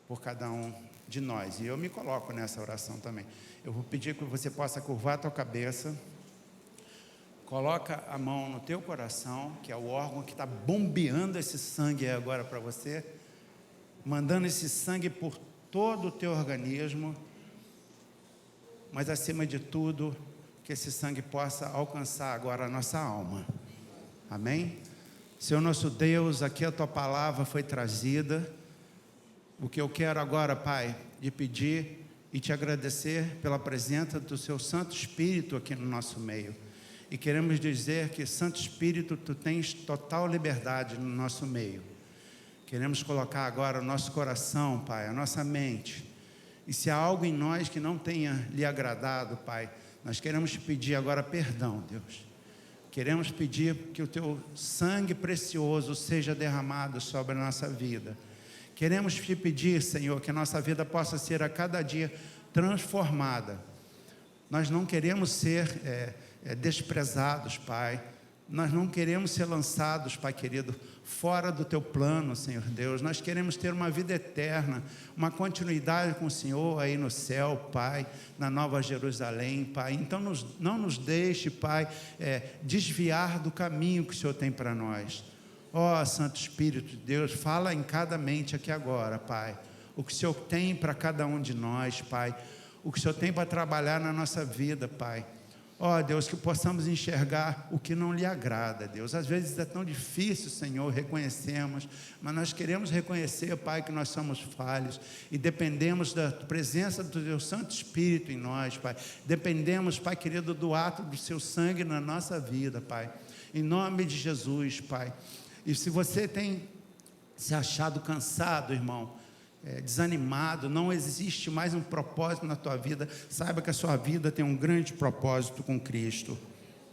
por cada um de nós, e eu me coloco nessa oração também. Eu vou pedir que você possa curvar a tua cabeça, coloca a mão no teu coração, que é o órgão que está bombeando esse sangue aí agora para você, mandando esse sangue por todo o teu organismo, mas acima de tudo, que esse sangue possa alcançar agora a nossa alma. Amém? Senhor nosso Deus, aqui a tua palavra foi trazida. O que eu quero agora, Pai, de pedir e te agradecer pela presença do seu Santo Espírito aqui no nosso meio. E queremos dizer que, Santo Espírito, tu tens total liberdade no nosso meio. Queremos colocar agora o nosso coração, Pai, a nossa mente. E se há algo em nós que não tenha lhe agradado, Pai, nós queremos te pedir agora perdão, Deus. Queremos pedir que o teu sangue precioso seja derramado sobre a nossa vida. Queremos te pedir, Senhor, que a nossa vida possa ser a cada dia transformada. Nós não queremos ser desprezados, Pai, Nós não queremos ser lançados, Pai querido, fora do Teu plano, Senhor Deus. Nós queremos ter uma vida eterna, uma continuidade com o Senhor aí no céu, Pai, na Nova Jerusalém, Pai. Então, não nos deixe, Pai, desviar do caminho que o Senhor tem para nós. Ó, Santo Espírito de Deus, fala em cada mente aqui agora, Pai. O que o Senhor tem para cada um de nós, Pai. O que o Senhor tem para trabalhar na nossa vida, Pai. Ó, Deus, que possamos enxergar o que não lhe agrada, Deus. Às vezes é tão difícil, Senhor, reconhecemos, mas nós queremos reconhecer, Pai, que nós somos falhos e dependemos da presença do Teu Santo Espírito em nós, Pai. Dependemos, Pai querido, do ato do Seu sangue na nossa vida, Pai. Em nome de Jesus, Pai. E se você tem se achado cansado, irmão, desanimado, não existe mais um propósito na tua vida, saiba que a sua vida tem um grande propósito com Cristo.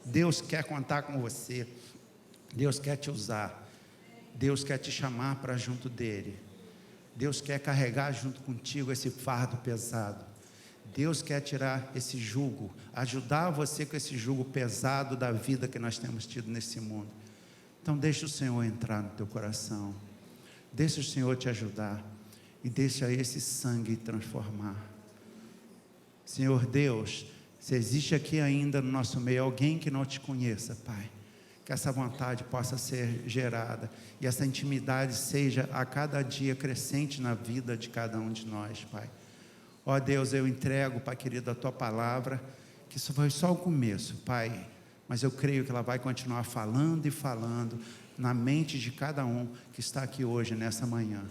Deus quer contar com você, Deus quer te usar, Deus quer te chamar para junto dEle, Deus quer carregar junto contigo esse fardo pesado, Deus quer tirar esse jugo, ajudar você com esse jugo pesado da vida que nós temos tido nesse mundo. Então deixa o Senhor entrar no teu coração, deixa o Senhor te ajudar, e deixa esse sangue transformar. Senhor Deus, se existe aqui ainda no nosso meio alguém que não te conheça, Pai, que essa vontade possa ser gerada e essa intimidade seja a cada dia crescente na vida de cada um de nós, Pai. Ó Deus, eu entrego, Pai querido, a Tua palavra, que isso foi só o começo, Pai, mas eu creio que ela vai continuar falando e falando na mente de cada um que está aqui hoje, nessa manhã.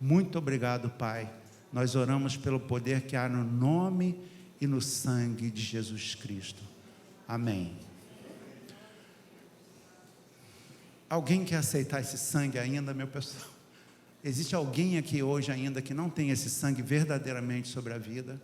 Muito obrigado, Pai. Nós oramos pelo poder que há no nome e no sangue de Jesus Cristo. Amém. Alguém quer aceitar esse sangue ainda, meu pessoal? Existe alguém aqui hoje ainda que não tem esse sangue verdadeiramente sobre a vida?